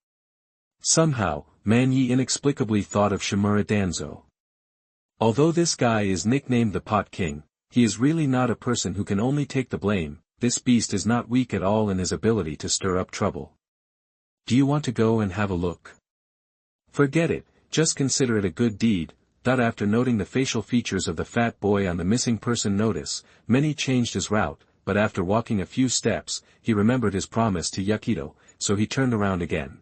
[SPEAKER 1] Somehow, Manye inexplicably thought of Shimura Danzo. Although this guy is nicknamed the Pot King, he is really not a person who can only take the blame. This beast is not weak at all in his ability to stir up trouble. Do you want to go and have a look? Forget it, just consider it a good deed. After noting the facial features of the fat boy on the missing person notice, Manye changed his route, but after walking a few steps, he remembered his promise to Yakido, so he turned around again.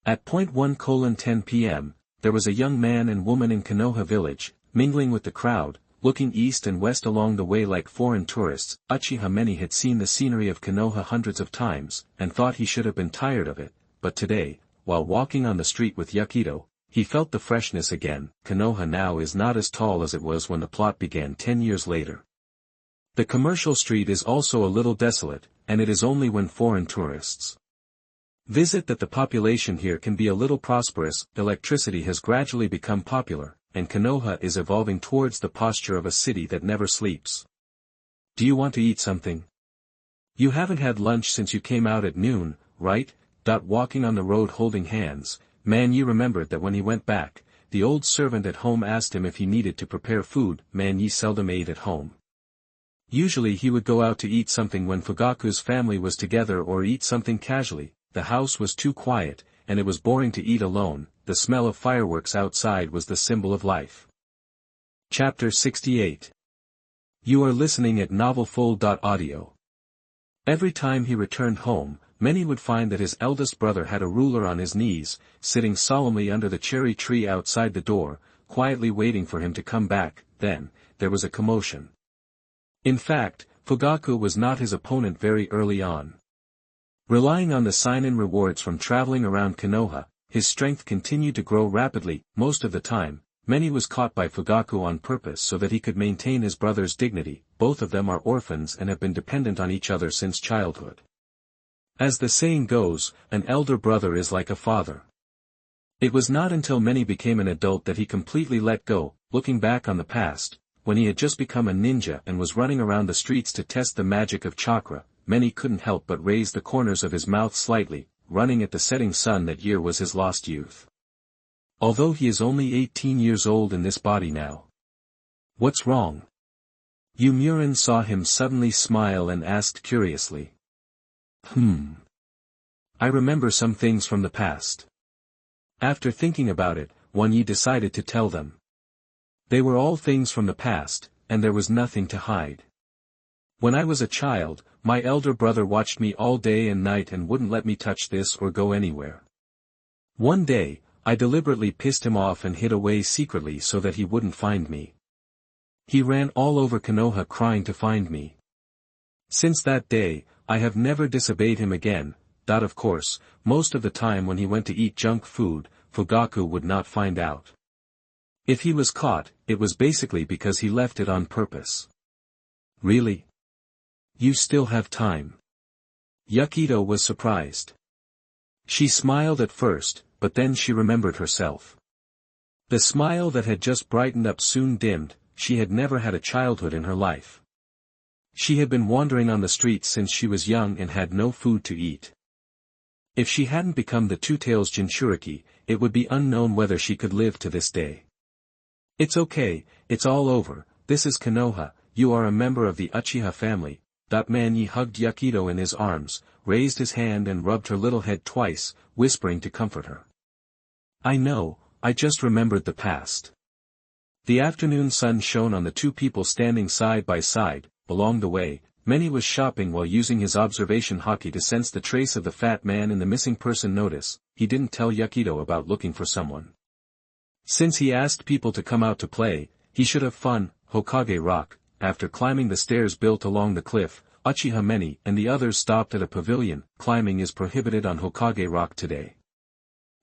[SPEAKER 1] At 1:10 p.m., there was a young man and woman in Konoha village, mingling with the crowd, looking east and west along the way like foreign tourists. Uchiha Manye had seen the scenery of Konoha hundreds of times, and thought he should have been tired of it, but today, while walking on the street with Yakido, he felt the freshness again. Konoha now is not as tall as it was when the plot began 10 years later. The commercial street is also a little desolate, and it is only when foreign tourists visit that the population here can be a little prosperous. Electricity has gradually become popular, and Konoha is evolving towards the posture of a city that never sleeps. Do you want to eat something? You haven't had lunch since you came out at noon, right? Walking on the road holding hands, Manye remembered that when he went back, the old servant at home asked him if he needed to prepare food. Manye seldom ate at home. Usually he would go out to eat something when Fugaku's family was together or eat something casually. The house was too quiet, and it was boring to eat alone. The smell of fireworks outside was the symbol of life. Chapter 68. You are listening at novelfull.audio. Every time he returned home, Manye would find that his eldest brother had a ruler on his knees, sitting solemnly under the cherry tree outside the door, quietly waiting for him to come back. Then, there was a commotion. In fact, Fugaku was not his opponent very early on. Relying on the sign-in rewards from traveling around Konoha, his strength continued to grow rapidly. Most of the time, Manye was caught by Fugaku on purpose so that he could maintain his brother's dignity. Both of them are orphans and have been dependent on each other since childhood. As the saying goes, an elder brother is like a father. It was not until Manye became an adult that he completely let go. Looking back on the past, when he had just become a ninja and was running around the streets to test the magic of chakra, Manye couldn't help but raise the corners of his mouth slightly. Running at the setting sun that year was his lost youth. Although he is only 18 years old in this body now. What's wrong? Yomurin saw him suddenly smile and asked curiously. I remember some things from the past. After thinking about it, Manye decided to tell them. They were all things from the past, and there was nothing to hide. When I was a child, my elder brother watched me all day and night and wouldn't let me touch this or go anywhere. One day, I deliberately pissed him off and hid away secretly so that he wouldn't find me. He ran all over Konoha crying to find me. Since that day, I have never disobeyed him again. Of course, most of the time when he went to eat junk food, Fugaku would not find out. If he was caught, it was basically because he left it on purpose. Really? You still have time. Yakido was surprised. She smiled at first, but then she remembered herself. The smile that had just brightened up soon dimmed. She had never had a childhood in her life. She had been wandering on the streets since she was young and had no food to eat. If she hadn't become the Two-Tails Jinchuriki, it would be unknown whether she could live to this day. It's okay, it's all over. This is Konoha. You are a member of the Uchiha family. Manye hugged Yakido in his arms, raised his hand and rubbed her little head twice, whispering to comfort her. I know, I just remembered the past. The afternoon sun shone on the two people standing side by side. Along the way, Manye was shopping while using his observation haki to sense the trace of the fat man in the missing person notice. He didn't tell Yakido about looking for someone. Since he asked people to come out to play, he should have fun. Hokage Rock. After climbing the stairs built along the cliff, Uchiha Manye and the others stopped at a pavilion. Climbing is prohibited on Hokage Rock today.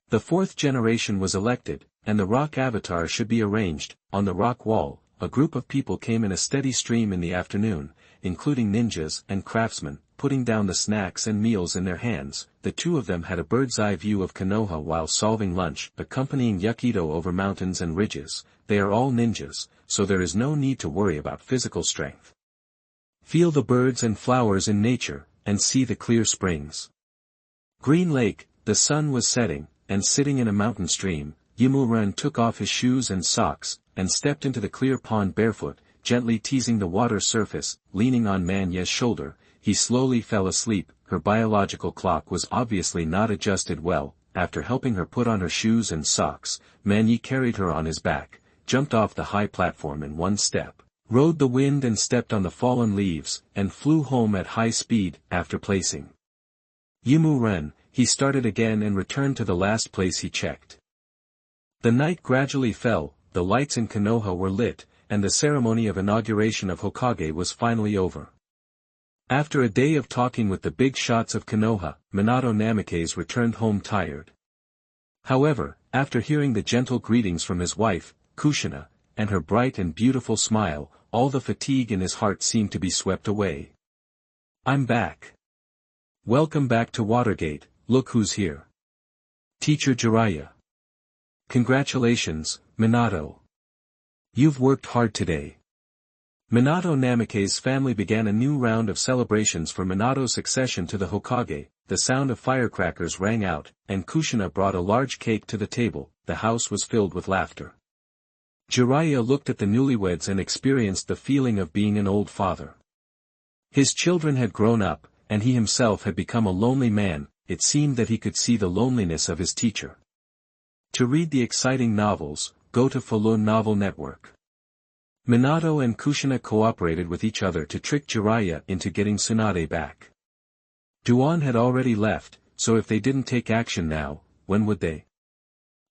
[SPEAKER 1] The fourth generation was elected, and the rock avatar should be arranged. On the rock wall, a group of people came in a steady stream in the afternoon, including ninjas and craftsmen, putting down the snacks and meals in their hands. The two of them had a bird's-eye view of Konoha while solving lunch, accompanying Yakido over mountains and ridges. They are all ninjas, so there is no need to worry about physical strength. Feel the birds and flowers in nature, and see the clear springs. Green Lake. The sun was setting, and sitting in a mountain stream, Yomurin took off his shoes and socks, and stepped into the clear pond barefoot, gently teasing the water surface. Leaning on Manye's shoulder, he slowly fell asleep. Her biological clock was obviously not adjusted well. After helping her put on her shoes and socks, Manye carried her on his back, jumped off the high platform in one step, rode the wind and stepped on the fallen leaves, and flew home at high speed. After placing Yomurin, he started again and returned to the last place he checked. The night gradually fell, the lights in Konoha were lit, and the ceremony of inauguration of Hokage was finally over. After a day of talking with the big shots of Konoha, Minato Namikaze returned home tired. However, after hearing the gentle greetings from his wife, Kushina, and her bright and beautiful smile, all the fatigue in his heart seemed to be swept away. I'm back. Welcome back to Watergate. Look who's here. Teacher Jiraiya. Congratulations, Minato. You've worked hard today. Minato Namikaze's family began a new round of celebrations for Minato's succession to the Hokage. The sound of firecrackers rang out, and Kushina brought a large cake to the table. the house was filled with laughter. Jiraiya looked at the newlyweds and experienced the feeling of being an old father. His children had grown up, and he himself had become a lonely man. It seemed that he could see the loneliness of his teacher. To read the exciting novels, go to Falun Novel Network. Minato and Kushina cooperated with each other to trick Jiraiya into getting Tsunade back. Duan had already left, so if they didn't take action now, when would they?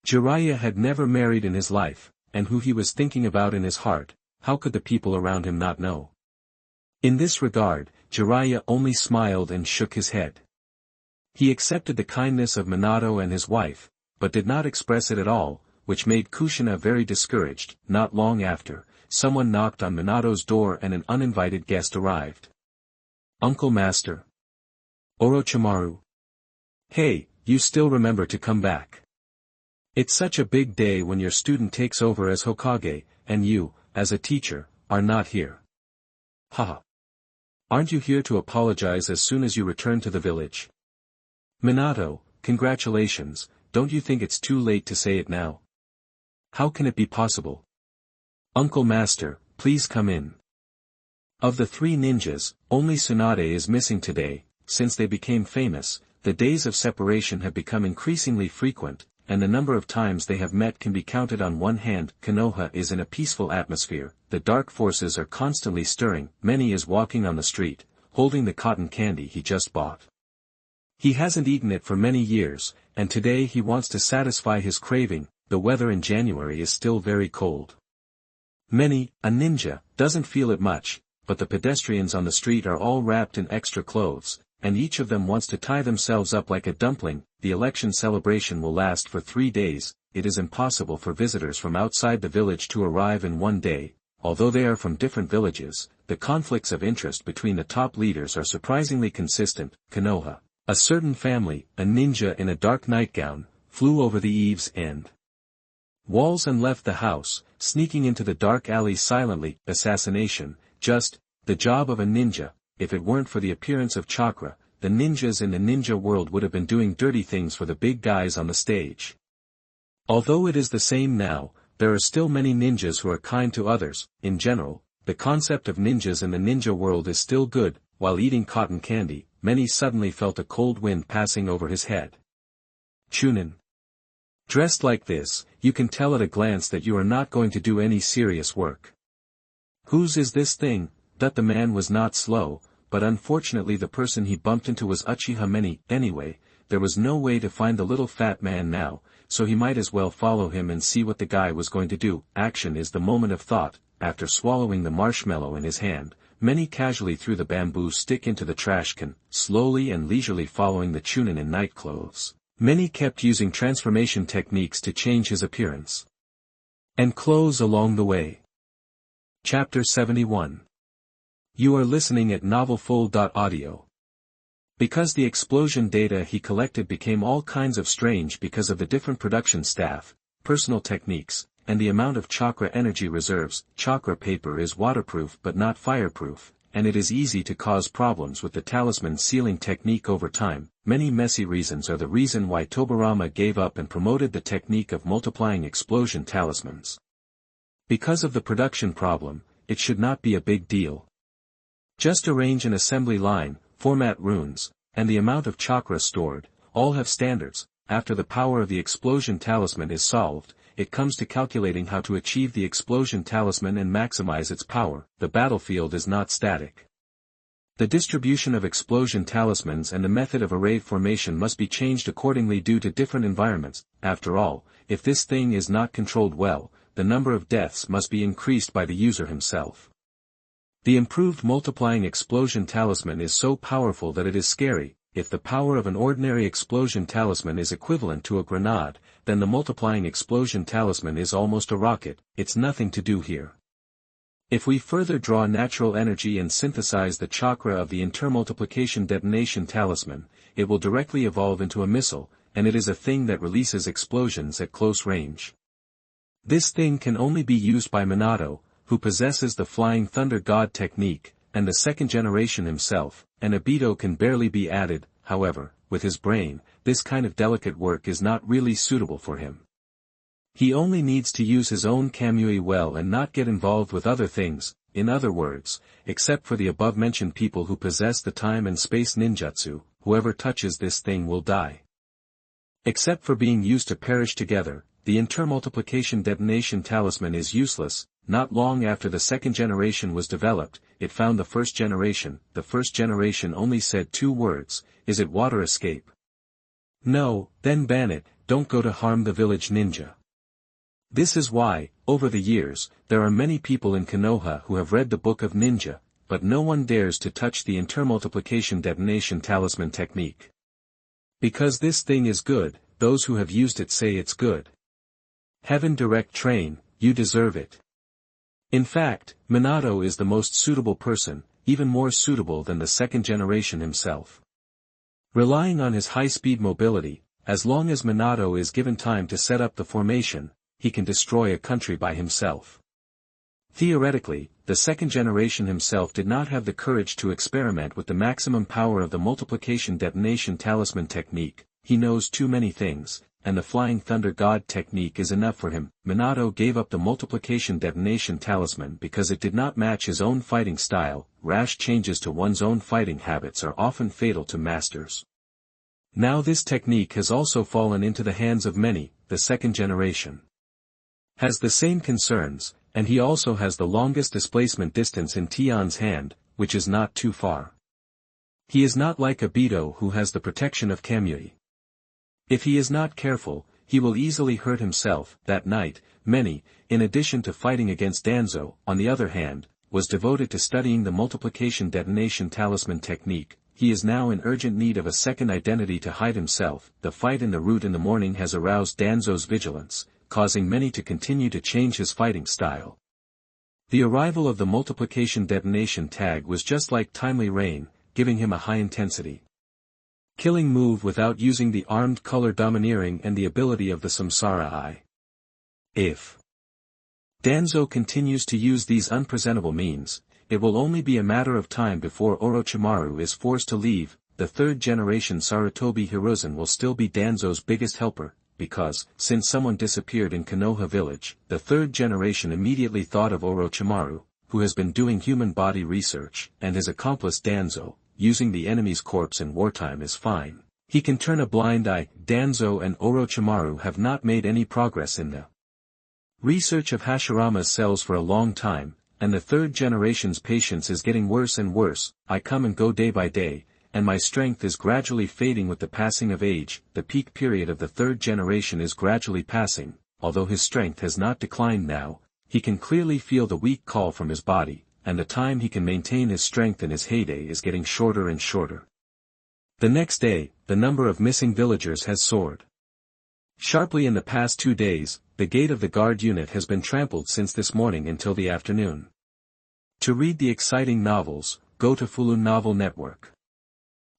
[SPEAKER 1] Jiraiya had never married in his life, and who he was thinking about in his heart, how could the people around him not know? In this regard, Jiraiya only smiled and shook his head. He accepted the kindness of Minato and his wife, but did not express it at all, which made Kushina very discouraged. Not long after, someone knocked on Minato's door and an uninvited guest arrived. Uncle Master. Orochimaru. Hey, you still remember to come back. It's such a big day when your student takes over as Hokage, and you, as a teacher, are not here. Haha. Aren't you here to apologize as soon as you return to the village? Minato, congratulations, don't you think it's too late to say it now? How can it be possible? Uncle Master, please come in. Of the three ninjas, only Tsunade is missing today. Since they became famous, the days of separation have become increasingly frequent, and the number of times they have met can be counted on one hand. Konoha is in a peaceful atmosphere, the dark forces are constantly stirring. Many is walking on the street, holding the cotton candy he just bought. He hasn't eaten it for many years, and today he wants to satisfy his craving. The weather in January is still very cold. Many, a ninja, doesn't feel it much, but the pedestrians on the street are all wrapped in extra clothes, and each of them wants to tie themselves up like a dumpling. The election celebration will last for 3 days. It is impossible for visitors from outside the village to arrive in one day. Although they are from different villages, the conflicts of interest between the top leaders are surprisingly consistent. Konoha. A certain family, a ninja in a dark nightgown, flew over the eaves and walls and left the house, sneaking into the dark alley silently. Assassination, just the job of a ninja. If it weren't for the appearance of chakra, the ninjas in the ninja world would have been doing dirty things for the big guys on the stage. Although it is the same now, there are still many ninjas who are kind to others. In general, the concept of ninjas in the ninja world is still good. While eating cotton candy, Many suddenly felt a cold wind passing over his head. Chunin. Dressed like this, you can tell at a glance that you are not going to do any serious work. Whose is this thing? That the man was not slow, but unfortunately the person he bumped into was Uchiha Manye. Anyway, there was no way to find the little fat man now, so he might as well follow him and see what the guy was going to do. Action is the moment of thought. After swallowing the marshmallow in his hand, Manye casually threw the bamboo stick into the trash can, slowly and leisurely following the Chunin in night clothes. Manye kept using transformation techniques to change his appearance and clothes along the way. Chapter 71. You are listening at novelfull.audio. Because the explosion data he collected became all kinds of strange because of the different production staff, personal techniques, and the amount of chakra energy reserves. Chakra paper is waterproof but not fireproof, and it is easy to cause problems with the talisman sealing technique over time. Many messy reasons are the reason why Tobirama gave up and promoted the technique of multiplying explosion talismans. Because of the production problem, it should not be a big deal. Just arrange an assembly line, format runes, and the amount of chakra stored, all have standards. After the power of the explosion talisman is solved, it comes to calculating how to achieve the explosion talisman and maximize its power. The battlefield is not static. The distribution of explosion talismans and the method of array formation must be changed accordingly due to different environments. After all, if this thing is not controlled well, the number of deaths must be increased by the user himself. The improved multiplying explosion talisman is so powerful that it is scary. If the power of an ordinary explosion talisman is equivalent to a grenade, then the multiplying explosion talisman is almost a rocket. It's nothing to do here. If we further draw natural energy and synthesize the chakra of the intermultiplication detonation talisman, it will directly evolve into a missile, and it is a thing that releases explosions at close range. This thing can only be used by Minato, who possesses the Flying Thunder God technique, and the second generation himself, and Obito can barely be added. However, with his brain, this kind of delicate work is not really suitable for him. He only needs to use his own Kamui well and not get involved with other things, in other words, except for the above-mentioned people who possess the time and space ninjutsu, whoever touches this thing will die. Except for being used to perish together, the intermultiplication detonation talisman is useless. Not long after the second generation was developed, it found the first generation. The first generation only said 2 words, "Is it water escape?" No, then ban it, don't go to harm the village ninja. This is why, over the years, there are many people in Konoha who have read the Book of Ninja, but no one dares to touch the intermultiplication detonation talisman technique. Because this thing is good, those who have used it say it's good. Heaven direct train, you deserve it. In fact, Minato is the most suitable person, even more suitable than the second generation himself. Relying on his high-speed mobility, as long as Minato is given time to set up the formation, he can destroy a country by himself. Theoretically, the second generation himself did not have the courage to experiment with the maximum power of the multiplication detonation talisman technique. He knows too many things, and the Flying Thunder God technique is enough for him. Minato gave up the multiplication detonation talisman because it did not match his own fighting style. Rash changes to one's own fighting habits are often fatal to masters. Now this technique has also fallen into the hands of many. The second generation has the same concerns, and he also has the longest displacement distance in Tion's hand, which is not too far. He is not like Obito who has the protection of Kamui. If he is not careful, he will easily hurt himself. That night, Many, in addition to fighting against Danzo, on the other hand, was devoted to studying the multiplication detonation talisman technique. He is now in urgent need of a second identity to hide himself. The fight in the route in the morning has aroused Danzo's vigilance, causing Many to continue to change his fighting style. The arrival of the multiplication detonation tag was just like timely rain, giving him a high intensity killing move without using the armed color domineering and the ability of the Samsara Eye. If Danzo continues to use these unpresentable means, it will only be a matter of time before Orochimaru is forced to leave. The third generation Sarutobi Hiruzen will still be Danzo's biggest helper, because, since someone disappeared in Konoha village, the third generation immediately thought of Orochimaru, who has been doing human body research, and his accomplice Danzo. Using the enemy's corpse in wartime is fine. He can turn a blind eye. Danzo and Orochimaru have not made any progress in the research of Hashirama's cells for a long time, and the third generation's patience is getting worse and worse. I come and go day by day, and my strength is gradually fading with the passing of age. The peak period of the third generation is gradually passing. Although his strength has not declined now, he can clearly feel the weak call from his body, and the time he can maintain his strength in his heyday is getting shorter and shorter. The next day, the number of missing villagers has soared sharply. In the past 2 days, the gate of the guard unit has been trampled since this morning until the afternoon. To read the exciting novels, go to Fulu Novel Network.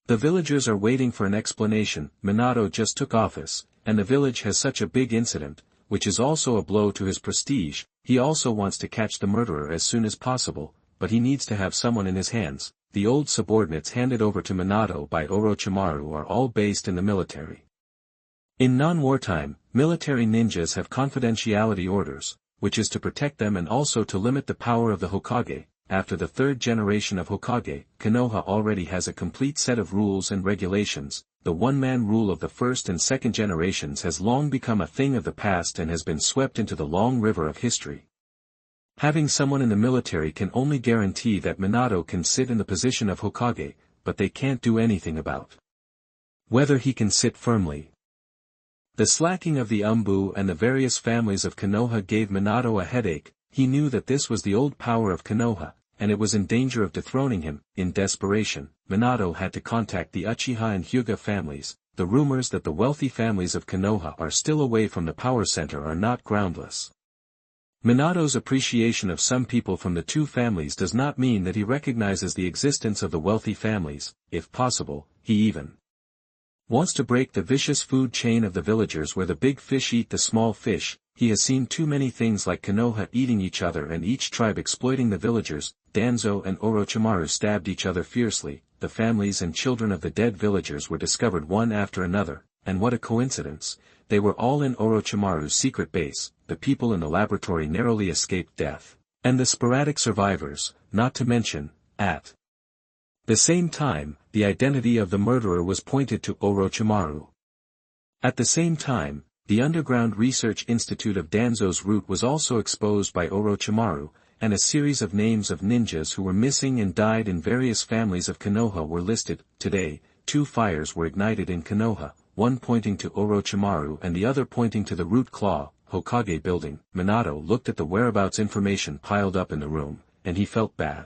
[SPEAKER 1] The villagers are waiting for an explanation. Minato just took office, and the village has such a big incident, which is also a blow to his prestige. He also wants to catch the murderer as soon as possible, but he needs to have someone in his hands. The old subordinates handed over to Minato by Orochimaru are all based in the military. In non-wartime, military ninjas have confidentiality orders, which is to protect them and also to limit the power of the Hokage. After the third generation of Hokage, Konoha already has a complete set of rules and regulations. The one-man rule of the first and second generations has long become a thing of the past and has been swept into the long river of history. Having someone in the military can only guarantee that Minato can sit in the position of Hokage, but they can't do anything about whether he can sit firmly. The slacking of the Umbu and the various families of Konoha gave Minato a headache. He knew that this was the old power of Konoha, and it was in danger of dethroning him. In desperation, Minato had to contact the Uchiha and Hyuga families. The rumors that the wealthy families of Konoha are still away from the power center are not groundless. Minato's appreciation of some people from the two families does not mean that he recognizes the existence of the wealthy families. If possible, he even wants to break the vicious food chain of the villagers where the big fish eat the small fish. He has seen too many things like Konoha eating each other and each tribe exploiting the villagers. Danzo and Orochimaru stabbed each other fiercely. The families and children of the dead villagers were discovered one after another, and what a coincidence. they were all in Orochimaru's secret base, the people in the laboratory narrowly escaped death, and the sporadic survivors, not to mention, at the same time, the identity of the murderer was pointed to Orochimaru. At the same time, the underground research institute of Danzo's route was also exposed by Orochimaru, and a series of names of ninjas who were missing and died in various families of Konoha were listed. Today, 2 fires were ignited in Konoha, one pointing to Orochimaru and the other pointing to the Root Claw, Hokage building. Minato looked at the whereabouts information piled up in the room, and he felt bad.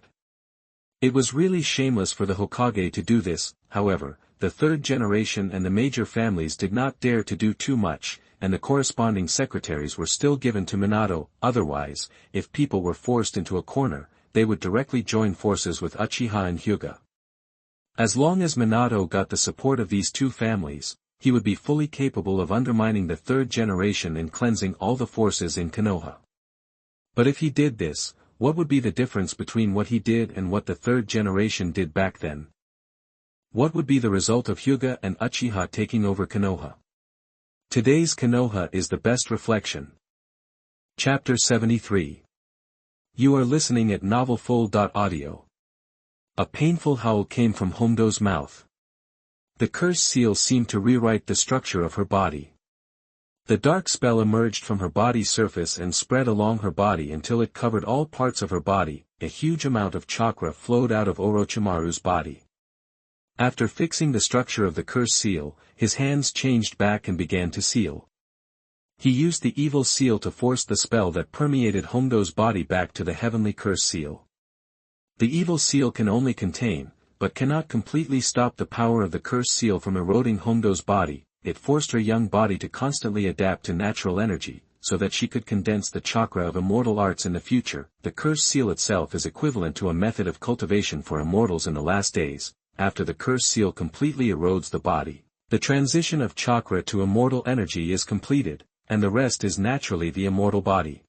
[SPEAKER 1] It was really shameless for the Hokage to do this. However, the third generation and the major families did not dare to do too much, and the corresponding secretaries were still given to Minato. Otherwise, if people were forced into a corner, they would directly join forces with Uchiha and Hyuga. As long as Minato got the support of these 2 families, he would be fully capable of undermining the third generation and cleansing all the forces in Konoha. But if he did this, what would be the difference between what he did and what the third generation did back then? What would be the result of Hyuga and Uchiha taking over Konoha? Today's Konoha is the best reflection. Chapter 73. You are listening at novelfull.audio. A painful howl came from Hondo's mouth. The curse seal seemed to rewrite the structure of her body. The dark spell emerged from her body's surface and spread along her body until it covered all parts of her body. A huge amount of chakra flowed out of Orochimaru's body. After fixing the structure of the curse seal, his hands changed back and began to seal. He used the evil seal to force the spell that permeated Hondo's body back to the heavenly curse seal. The evil seal can only contain, but cannot completely stop the power of the curse seal from eroding Hondo's body. It forced her young body to constantly adapt to natural energy, so that she could condense the chakra of immortal arts in the future. The curse seal itself is equivalent to a method of cultivation for immortals in the last days. After the curse seal completely erodes the body, the transition of chakra to immortal energy is completed, and the rest is naturally the immortal body.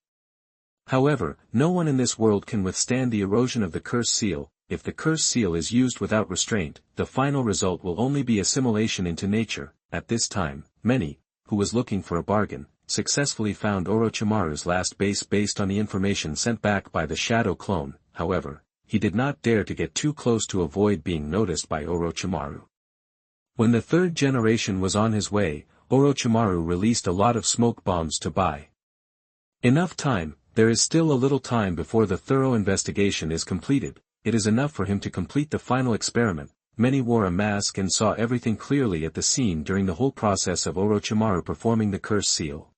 [SPEAKER 1] However, no one in this world can withstand the erosion of the curse seal. If the curse seal is used without restraint, the final result will only be assimilation into nature. At this time, Many, who was looking for a bargain, successfully found Orochimaru's last base based on the information sent back by the shadow clone. However, he did not dare to get too close to avoid being noticed by Orochimaru. When the third generation was on his way, Orochimaru released a lot of smoke bombs to buy enough time. There is still a little time before the thorough investigation is completed. It is enough for him to complete the final experiment. Many wore a mask and saw everything clearly at the scene during the whole process of Orochimaru performing the curse seal.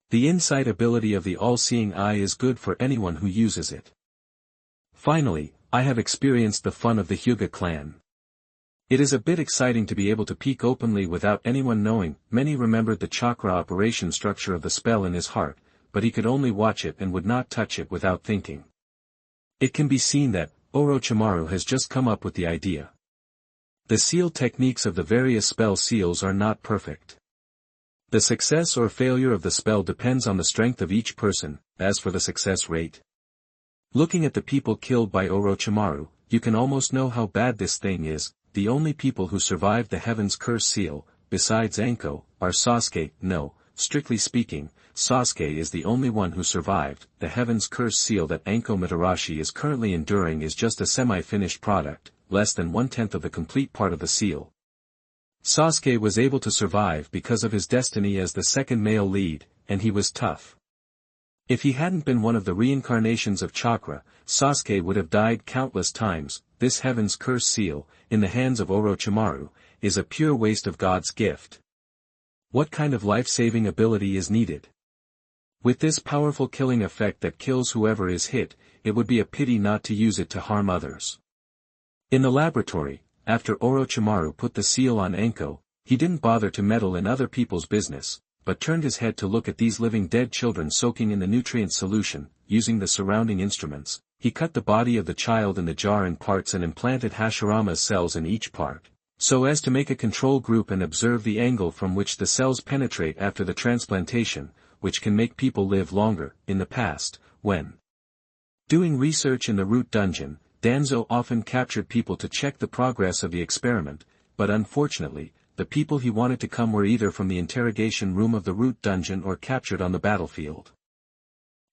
[SPEAKER 1] The insight ability of the all-seeing eye is good for anyone who uses it. Finally, I have experienced the fun of the Hyuga clan. It is a bit exciting to be able to peek openly without anyone knowing. Many remembered the chakra operation structure of the spell in his heart, but he could only watch it and would not touch it without thinking. It can be seen that Orochimaru has just come up with the idea. The seal techniques of the various spell seals are not perfect. The success or failure of the spell depends on the strength of each person. As for the success rate, looking at the people killed by Orochimaru, you can almost know how bad this thing is. The only people who survived the Heaven's Curse seal, besides Anko, are Sasuke. No, strictly speaking, Sasuke is the only one who survived. The Heaven's Curse seal that Anko Mitarashi is currently enduring is just a semi-finished product, less than 1/10 of the complete part of the seal. Sasuke was able to survive because of his destiny as the second male lead, and he was tough. If he hadn't been one of the reincarnations of chakra, Sasuke would have died countless times. This Heaven's Curse seal, in the hands of Orochimaru, is a pure waste of God's gift. What kind of life-saving ability is needed? With this powerful killing effect that kills whoever is hit, it would be a pity not to use it to harm others. In the laboratory, after Orochimaru put the seal on Anko, he didn't bother to meddle in other people's business, but turned his head to look at these living dead children soaking in the nutrient solution. Using the surrounding instruments, he cut the body of the child in the jar in parts and implanted Hashirama's cells in each part, so as to make a control group and observe the angle from which the cells penetrate after the transplantation, which can make people live longer. In the past, when doing research in the Root Dungeon, Danzo often captured people to check the progress of the experiment, but unfortunately, the people he wanted to come were either from the interrogation room of the root dungeon or captured on the battlefield.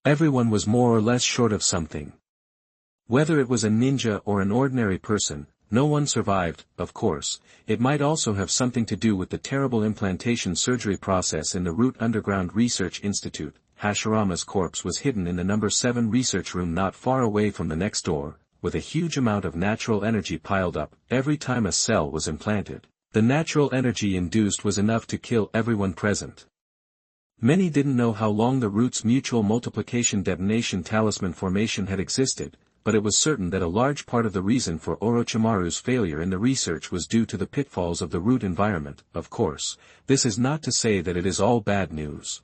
[SPEAKER 1] Everyone was more or less short of something. Whether it was a ninja or an ordinary person, no one survived, of course. It might also have something to do with the terrible implantation surgery process in the Root Underground Research Institute. Hashirama's corpse was hidden in the number 7 research room not far away from the next door, with a huge amount of natural energy piled up every time a cell was implanted. The natural energy induced was enough to kill everyone present. Many didn't know how long the Root's mutual multiplication detonation talisman formation had existed, but it was certain that a large part of the reason for Orochimaru's failure in the research was due to the pitfalls of the Root environment. Of course, this is not to say that it is all bad news.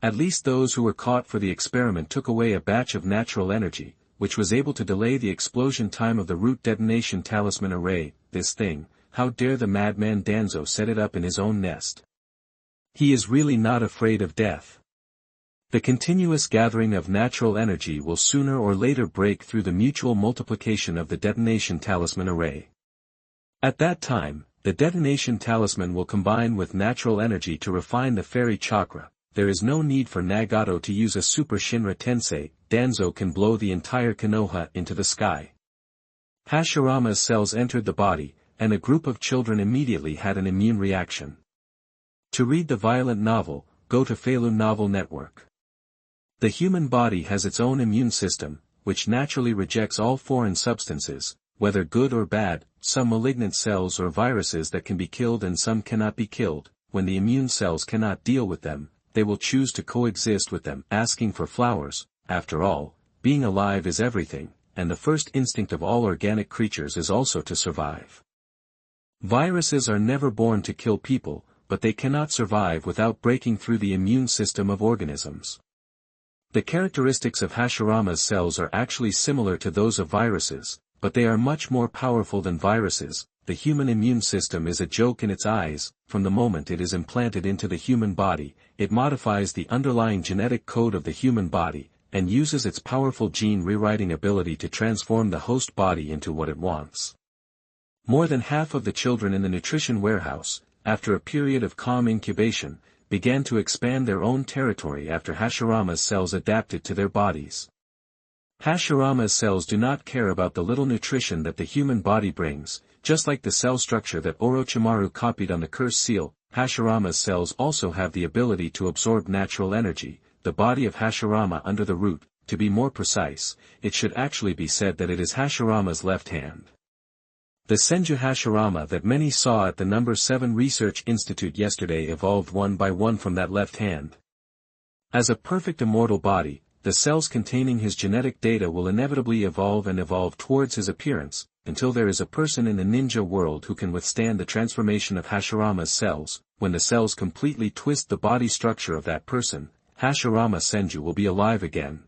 [SPEAKER 1] At least those who were caught for the experiment took away a batch of natural energy, which was able to delay the explosion time of the Root detonation talisman array. This thing, how dare the madman Danzo set it up in his own nest? He is really not afraid of death. The continuous gathering of natural energy will sooner or later break through the mutual multiplication of the detonation talisman array. At that time, the detonation talisman will combine with natural energy to refine the fairy chakra. There is no need for Nagato to use a Super Shinra Tensei. Danzo can blow the entire Konoha into the sky. Hashirama's cells entered the body, and a group of children immediately had an immune reaction. To read the violent novel, go to Falun Novel Network. The human body has its own immune system, which naturally rejects all foreign substances, whether good or bad, some malignant cells or viruses that can be killed and some cannot be killed. When the immune cells cannot deal with them, they will choose to coexist with them, asking for flowers. After all, being alive is everything, and the first instinct of all organic creatures is also to survive. Viruses are never born to kill people, but they cannot survive without breaking through the immune system of organisms. The characteristics of Hashirama's cells are actually similar to those of viruses, but they are much more powerful than viruses. The human immune system is a joke in its eyes. From the moment it is implanted into the human body, it modifies the underlying genetic code of the human body, and uses its powerful gene rewriting ability to transform the host body into what it wants. More than half of the children in the nutrition warehouse, after a period of calm incubation, began to expand their own territory after Hashirama's cells adapted to their bodies. Hashirama's cells do not care about the little nutrition that the human body brings, just like the cell structure that Orochimaru copied on the curse seal. Hashirama's cells also have the ability to absorb natural energy. The body of Hashirama under the root, to be more precise, it should actually be said that it is Hashirama's left hand. The Senju Hashirama that many saw at the number 7 Research Institute yesterday evolved one by one from that left hand. As a perfect immortal body, the cells containing his genetic data will inevitably evolve and evolve towards his appearance, until there is a person in the ninja world who can withstand the transformation of Hashirama's cells. When the cells completely twist the body structure of that person, Hashirama Senju will be alive again.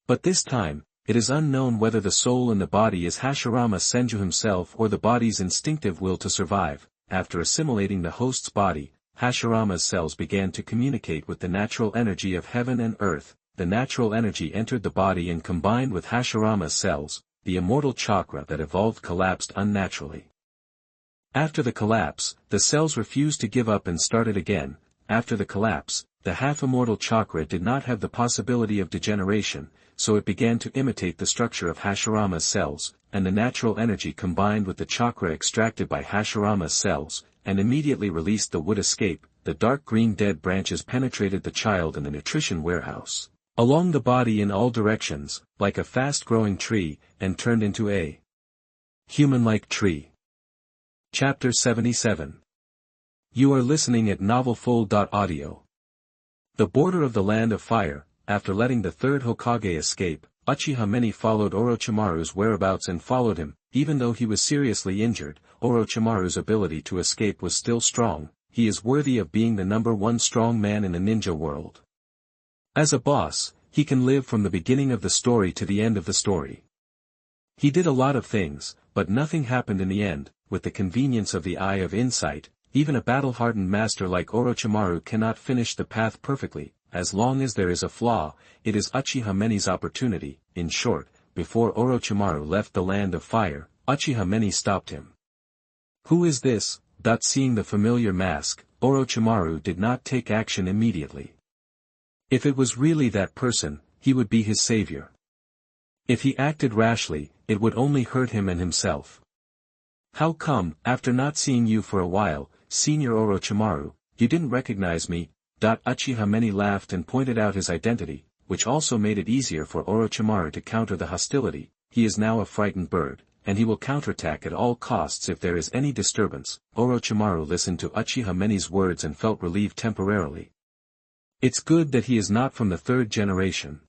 [SPEAKER 1] But this time, it is unknown whether the soul in the body is Hashirama Senju himself or the body's instinctive will to survive. After assimilating the host's body, Hashirama's cells began to communicate with the natural energy of heaven and earth. The natural energy entered the body and combined with Hashirama's cells. The immortal chakra that evolved collapsed unnaturally. After the collapse, the cells refused to give up and started again. After the collapse, the half-immortal chakra did not have the possibility of degeneration, so it began to imitate the structure of Hashirama's cells, and the natural energy combined with the chakra extracted by Hashirama's cells, and immediately released the wood escape. The dark green dead branches penetrated the child in the nutrition warehouse, along the body in all directions, like a fast-growing tree, and turned into a human-like tree. Chapter 77. You are listening at novelfull.audio. The border of the Land of Fire. After letting the third Hokage escape, Uchiha Manye followed Orochimaru's whereabouts and followed him. Even though he was seriously injured, Orochimaru's ability to escape was still strong. He is worthy of being the number 1 strong man in the ninja world. As a boss, he can live from the beginning of the story to the end of the story. He did a lot of things, but nothing happened in the end. With the convenience of the Eye of Insight, even a battle-hardened master like Orochimaru cannot finish the path perfectly. As long as there is a flaw, it is Uchiha Manye's opportunity. In short, before Orochimaru left the Land of Fire, Uchiha Manye stopped him. Who is this? Seeing the familiar mask, Orochimaru did not take action immediately. If it was really that person, he would be his savior. If he acted rashly, it would only hurt him and himself. How come, after not seeing you for a while, Senior Orochimaru, you didn't recognize me? Uchiha Manye laughed and pointed out his identity, which also made it easier for Orochimaru to counter the hostility. He is now a frightened bird, and he will counterattack at all costs if there is any disturbance. Orochimaru listened to Uchiha Manye's words and felt relieved temporarily. It's good that he is not from the third generation.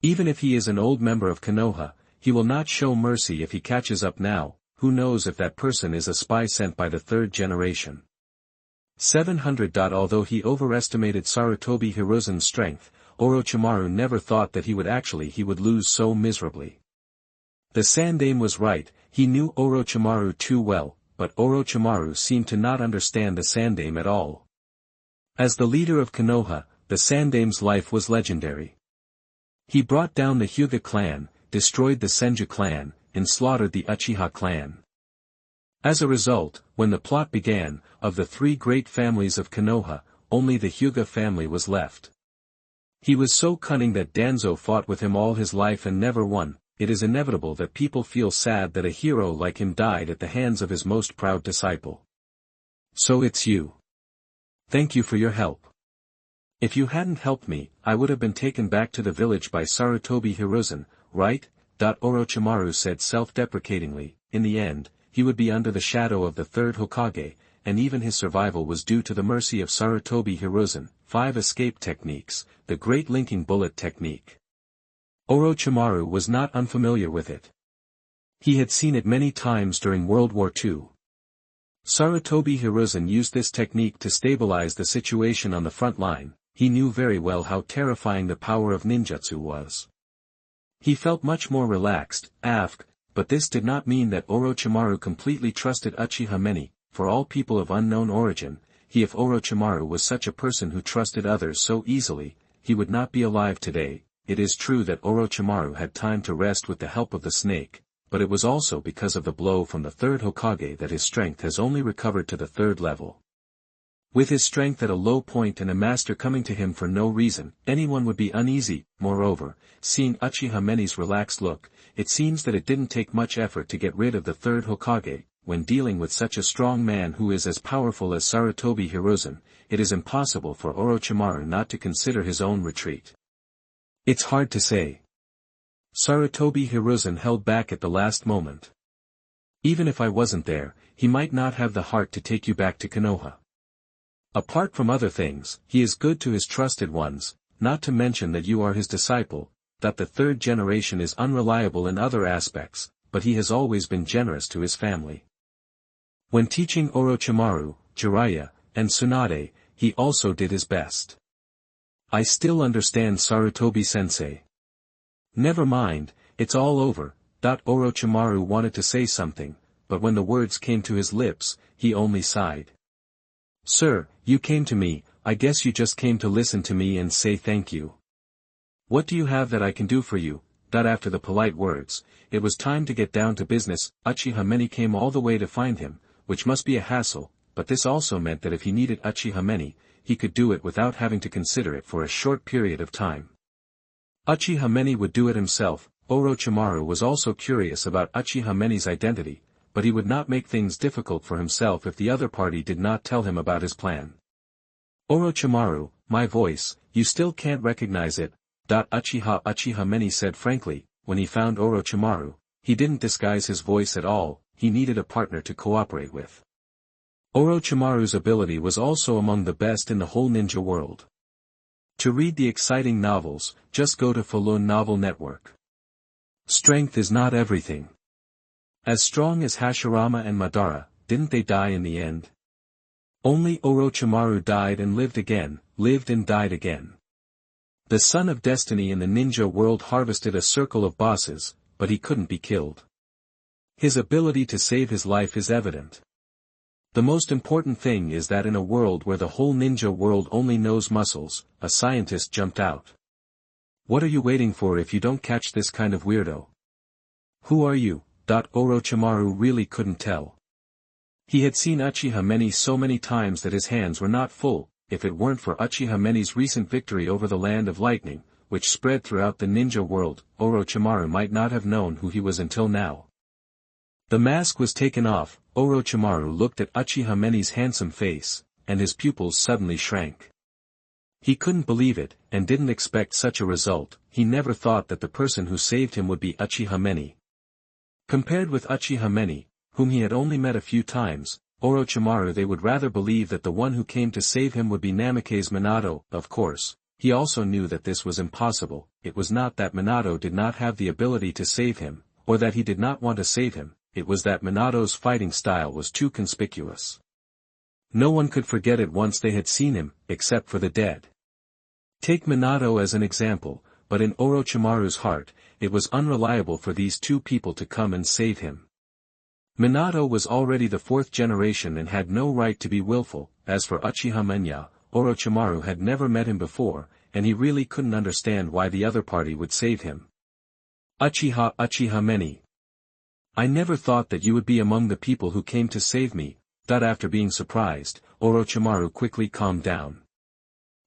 [SPEAKER 1] Even if he is an old member of Konoha, he will not show mercy if he catches up now. Who knows if that person is a spy sent by the third generation. 700. Although he overestimated Sarutobi Hiruzen's strength, Orochimaru never thought that he would lose so miserably. The Sandaime was right, he knew Orochimaru too well, but Orochimaru seemed to not understand the Sandaime at all. As the leader of Konoha, the Sandaime's life was legendary. He brought down the Hyuga clan, destroyed the Senju clan, and slaughtered the Uchiha clan. As a result, when the plot began, of the three great families of Konoha, only the Hyuga family was left. He was so cunning that Danzo fought with him all his life and never won. It is inevitable that people feel sad that a hero like him died at the hands of his most proud disciple. So it's you. Thank you for your help. If you hadn't helped me, I would have been taken back to the village by Sarutobi Hiruzen, right? Orochimaru said self-deprecatingly. In the end, he would be under the shadow of the third Hokage, and even his survival was due to the mercy of Sarutobi Hiruzen. 5 escape techniques, the Great Linking Bullet technique. Orochimaru was not unfamiliar with it. He had seen it many times during World War II. Sarutobi Hiruzen used this technique to stabilize the situation on the front line. He knew very well how terrifying the power of ninjutsu was. He felt much more relaxed, but this did not mean that Orochimaru completely trusted Uchiha Manye. For all people of unknown origin, if Orochimaru was such a person who trusted others so easily, he would not be alive today. It is true that Orochimaru had time to rest with the help of the snake, but it was also because of the blow from the third Hokage that his strength has only recovered to the third level. With his strength at a low point and a master coming to him for no reason, anyone would be uneasy. Moreover, seeing Uchiha Manye's relaxed look, it seems that it didn't take much effort to get rid of the third Hokage. When dealing with such a strong man who is as powerful as Sarutobi Hiruzen, it is impossible for Orochimaru not to consider his own retreat. It's hard to say. Sarutobi Hiruzen held back at the last moment. Even if I wasn't there, he might not have the heart to take you back to Konoha. Apart from other things, he is good to his trusted ones, not to mention that you are his disciple, that the third generation is unreliable in other aspects, but he has always been generous to his family. When teaching Orochimaru, Jiraiya, and Tsunade, he also did his best. I still understand Sarutobi-sensei. Never mind, it's all over. Orochimaru wanted to say something, but when the words came to his lips, he only sighed. Sir, you came to me, I guess you just came to listen to me and say thank you. What do you have that I can do for you? After the polite words, it was time to get down to business. Uchiha Manye came all the way to find him, which must be a hassle, but this also meant that if he needed Uchiha Manye, he could do it without having to consider it for a short period of time. Uchiha Manye would do it himself. Orochimaru was also curious about Uchiha Manye's identity, but he would not make things difficult for himself if the other party did not tell him about his plan. Orochimaru, my voice, you still can't recognize it. Uchiha Manye said frankly. When he found Orochimaru, he didn't disguise his voice at all. He needed a partner to cooperate with. Orochimaru's ability was also among the best in the whole ninja world. To read the exciting novels, just go to Falun Novel Network. Strength is not everything. As strong as Hashirama and Madara, didn't they die in the end? Only Orochimaru died and lived again, lived and died again. The son of destiny in the ninja world harvested a circle of bosses, but he couldn't be killed. His ability to save his life is evident. The most important thing is that in a world where the whole ninja world only knows muscles, a scientist jumped out. What are you waiting for if you don't catch this kind of weirdo? Who are you? Orochimaru really couldn't tell. He had seen Uchiha Manye so many times that his hands were not full. If it weren't for Uchiha Manye's recent victory over the Land of Lightning, which spread throughout the ninja world, Orochimaru might not have known who he was until now. The mask was taken off. Orochimaru looked at Uchiha Manye's handsome face, and his pupils suddenly shrank. He couldn't believe it, and didn't expect such a result. He never thought that the person who saved him would be Uchiha Manye. Compared with Uchiha Manye, whom he had only met a few times, Orochimaru they would rather believe that the one who came to save him would be Namake's Minato. Of course, he also knew that this was impossible. It was not that Minato did not have the ability to save him, or that he did not want to save him, it was that Minato's fighting style was too conspicuous. No one could forget it once they had seen him, except for the dead. Take Minato as an example, but in Orochimaru's heart, it was unreliable for these two people to come and save him. Minato was already the fourth generation and had no right to be willful. As for Uchiha Manye, Orochimaru had never met him before, and he really couldn't understand why the other party would save him. Uchiha Manye. I never thought that you would be among the people who came to save me. After being surprised, Orochimaru quickly calmed down.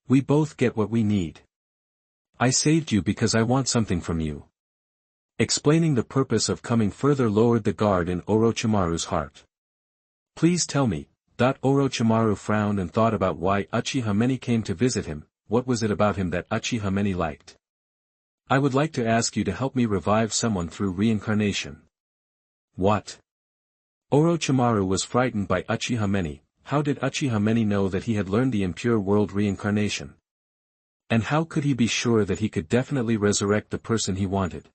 [SPEAKER 1] We both get what we need. I saved you because I want something from you. Explaining the purpose of coming further lowered the guard in Orochimaru's heart. Please tell me. Orochimaru frowned and thought about why Uchiha Manye came to visit him. What was it about him that Uchiha Manye liked? I would like to ask you to help me revive someone through reincarnation. What? Orochimaru was frightened by Uchiha Manye. How did Uchiha Manye know that he had learned the impure world reincarnation? And how could he be sure that he could definitely resurrect the person he wanted?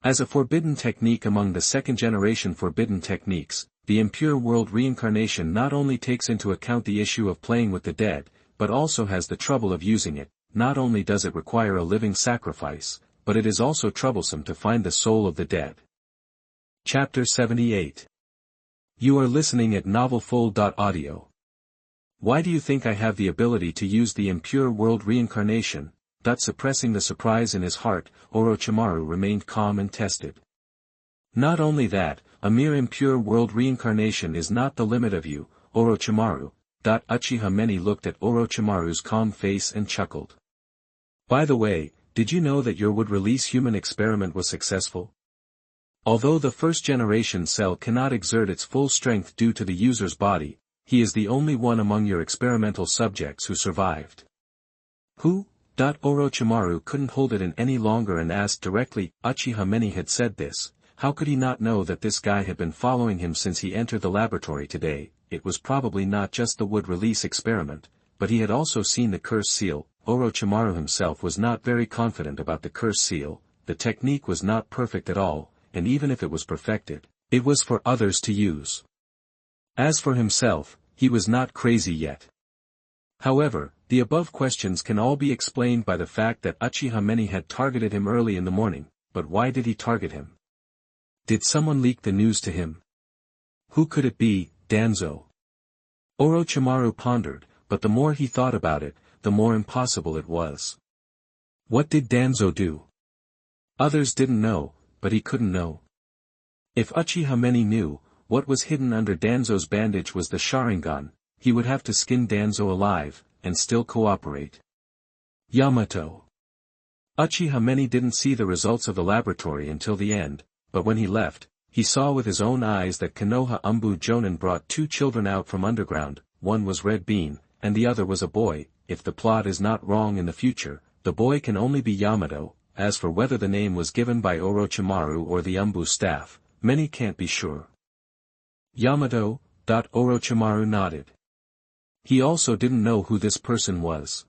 [SPEAKER 1] As a forbidden technique among the second-generation forbidden techniques, the impure world reincarnation not only takes into account the issue of playing with the dead, but also has the trouble of using it. Not only does it require a living sacrifice, but it is also troublesome to find the soul of the dead. Chapter 78. You are listening at novelfull.audio. Why do you think I have the ability to use the impure world reincarnation? Suppressing the surprise in his heart, Orochimaru remained calm and tested. Not only that, a mere impure world reincarnation is not the limit of you, Orochimaru. Uchiha Manye looked at Orochimaru's calm face and chuckled. By the way, did you know that your would-release human experiment was successful? Although the first-generation cell cannot exert its full strength due to the user's body, he is the only one among your experimental subjects who survived. Who? Orochimaru couldn't hold it in any longer and asked directly. Uchiha Manye had said this. How could he not know that this guy had been following him since he entered the laboratory today? It was probably not just the wood-release experiment, but he had also seen the curse seal. Orochimaru himself was not very confident about the curse seal. The technique was not perfect at all, and even if it was perfected, it was for others to use. As for himself, he was not crazy yet. However, the above questions can all be explained by the fact that Uchiha Manye had targeted him early in the morning. But why did he target him? Did someone leak the news to him? Who could it be? Danzo. Orochimaru pondered, but the more he thought about it, the more impossible it was. What did Danzo do? Others didn't know, but he couldn't know. If Uchiha Manye knew, what was hidden under Danzo's bandage was the Sharingan, he would have to skin Danzo alive, and still cooperate. Yamato. Uchiha Manye didn't see the results of the laboratory until the end, but when he left, he saw with his own eyes that Konoha Jonin brought two children out from underground. One was Red Bean, and the other was a boy. If the plot is not wrong in the future, the boy can only be Yamato. As for whether the name was given by Orochimaru or the Umbu staff, many can't be sure. Yamato. Orochimaru nodded. He also didn't know who this person was.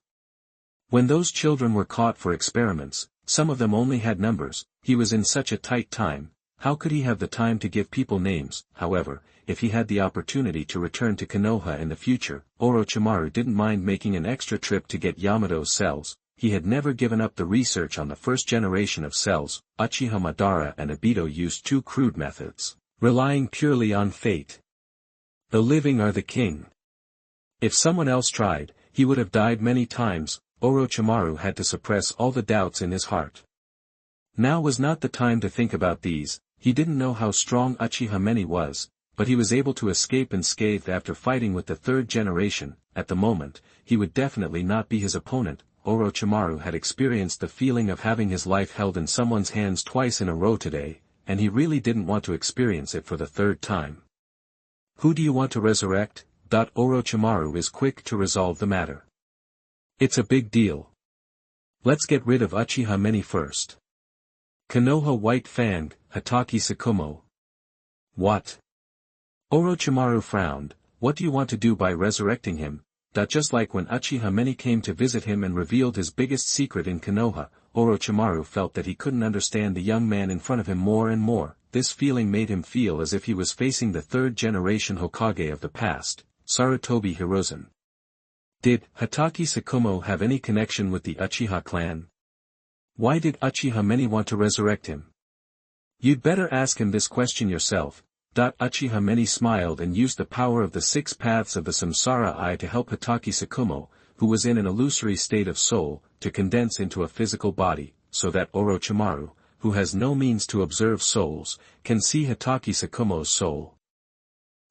[SPEAKER 1] When those children were caught for experiments, some of them only had numbers. He was in such a tight time. How could he have the time to give people names? However, if he had the opportunity to return to Konoha in the future, Orochimaru didn't mind making an extra trip to get Yamato's cells. He had never given up the research on the first generation of cells. Uchiha Madara and Obito used two crude methods, relying purely on fate. The living are the king. If someone else tried, he would have died many times. Orochimaru had to suppress all the doubts in his heart. Now was not the time to think about these. He didn't know how strong Uchiha Manye was. but he was able to escape unscathed after fighting with the third generation. At the moment, he would definitely not be his opponent. Orochimaru had experienced the feeling of having his life held in someone's hands twice in a row today, and he really didn't want to experience it for the third time. Who do you want to resurrect? Orochimaru is quick to resolve the matter. It's a big deal. Let's get rid of Uchiha Manye first. Konoha White Fang, Hatake Sakumo. What? Orochimaru frowned. What do you want to do by resurrecting him? Just like when Uchiha Manye came to visit him and revealed his biggest secret in Konoha, Orochimaru felt that he couldn't understand the young man in front of him more and more. This feeling made him feel as if he was facing the third-generation Hokage of the past, Sarutobi Hiruzen. Did Hatake Sakumo have any connection with the Uchiha clan? Why did Uchiha Manye want to resurrect him? You'd better ask him this question yourself. Uchiha Manye smiled and used the power of the 6 paths of the Samsara Eye to help Hatake Sakumo, who was in an illusory state of soul, to condense into a physical body, so that Orochimaru, who has no means to observe souls, can see Hatake Sakumo's soul.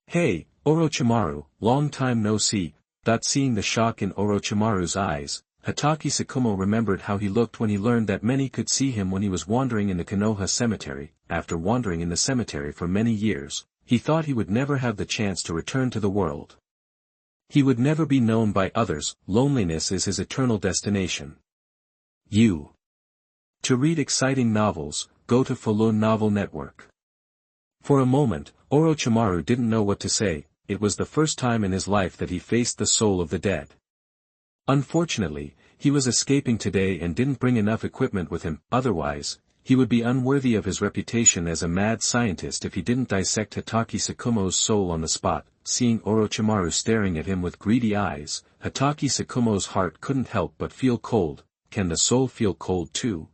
[SPEAKER 1] Hey, Orochimaru, long time no see. Seeing the shock in Orochimaru's eyes, Hatake Sakumo remembered how he looked when he learned that many could see him when he was wandering in the Konoha cemetery. After wandering in the cemetery for many years, he thought he would never have the chance to return to the world. He would never be known by others. Loneliness is his eternal destination. To read exciting novels, go to Falun Novel Network. For a moment, Orochimaru didn't know what to say. It was the first time in his life that he faced the soul of the dead. Unfortunately, he was escaping today and didn't bring enough equipment with him. Otherwise, he would be unworthy of his reputation as a mad scientist if he didn't dissect Hatake Sakumo's soul on the spot. Seeing Orochimaru staring at him with greedy eyes, Hatake Sakumo's heart couldn't help but feel cold. Can the soul feel cold too?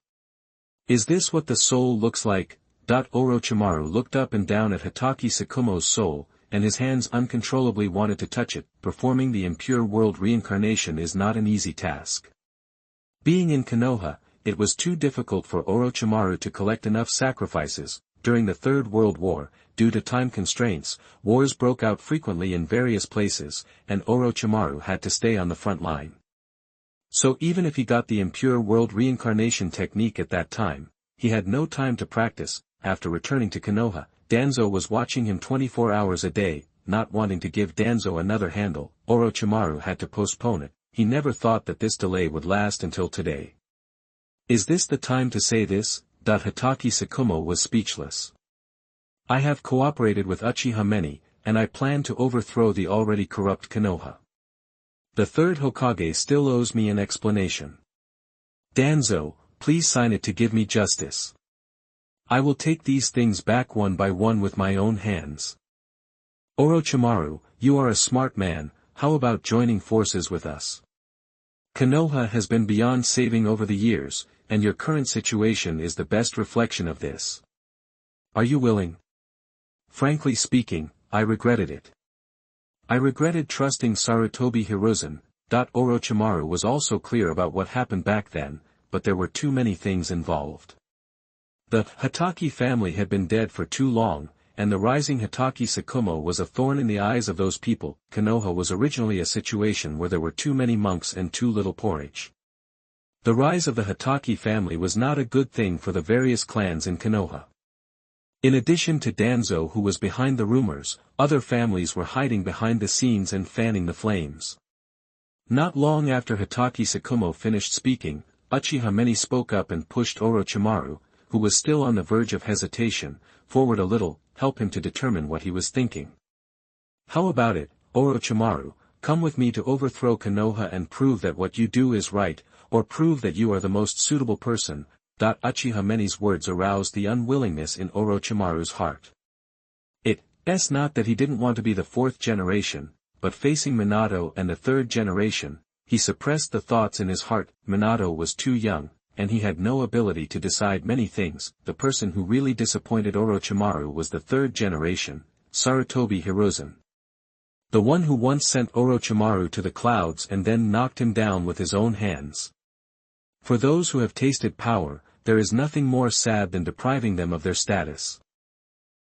[SPEAKER 1] Is this what the soul looks like? Orochimaru looked up and down at Hatake Sakumo's soul, and his hands uncontrollably wanted to touch it. Performing the impure world reincarnation is not an easy task. Being in Konoha, it was too difficult for Orochimaru to collect enough sacrifices. During the Third World War, due to time constraints, wars broke out frequently in various places, and Orochimaru had to stay on the front line. So even if he got the impure world reincarnation technique at that time, he had no time to practice. After returning to Konoha, Danzo was watching him 24 hours a day. Not wanting to give Danzo another handle, Orochimaru had to postpone it. He never thought that this delay would last until today. Is this the time to say this? Hatake Sakumo was speechless. I have cooperated with Uchiha Manye, and I plan to overthrow the already corrupt Konoha. The third Hokage still owes me an explanation. Danzo, please sign it to give me justice. I will take these things back one by one with my own hands. Orochimaru, you are a smart man, how about joining forces with us? Konoha has been beyond saving over the years, and your current situation is the best reflection of this. Are you willing? Frankly speaking, I regretted it. I regretted trusting Sarutobi Hiruzen. Orochimaru was also clear about what happened back then, but there were too many things involved. The Hatake family had been dead for too long, and the rising Hatake Sakumo was a thorn in the eyes of those people. Konoha was originally a situation where there were too many monks and too little porridge. The rise of the Hatake family was not a good thing for the various clans in Konoha. In addition to Danzo, who was behind the rumors, other families were hiding behind the scenes and fanning the flames. Not long after Hatake Sakumo finished speaking, Uchiha Manye spoke up and pushed Orochimaru, who was still on the verge of hesitation, forward a little, help him to determine what he was thinking. How about it, Orochimaru, come with me to overthrow Konoha and prove that what you do is right, or prove that you are the most suitable person. Uchiha Manye's words aroused the unwillingness in Orochimaru's heart. It's not that he didn't want to be the fourth generation, but facing Minato and the third generation, he suppressed the thoughts in his heart. Minato was too young, and he had no ability to decide many things. The person who really disappointed Orochimaru was the third generation, Sarutobi Hiruzen. The one who once sent Orochimaru to the clouds and then knocked him down with his own hands. For those who have tasted power, there is nothing more sad than depriving them of their status.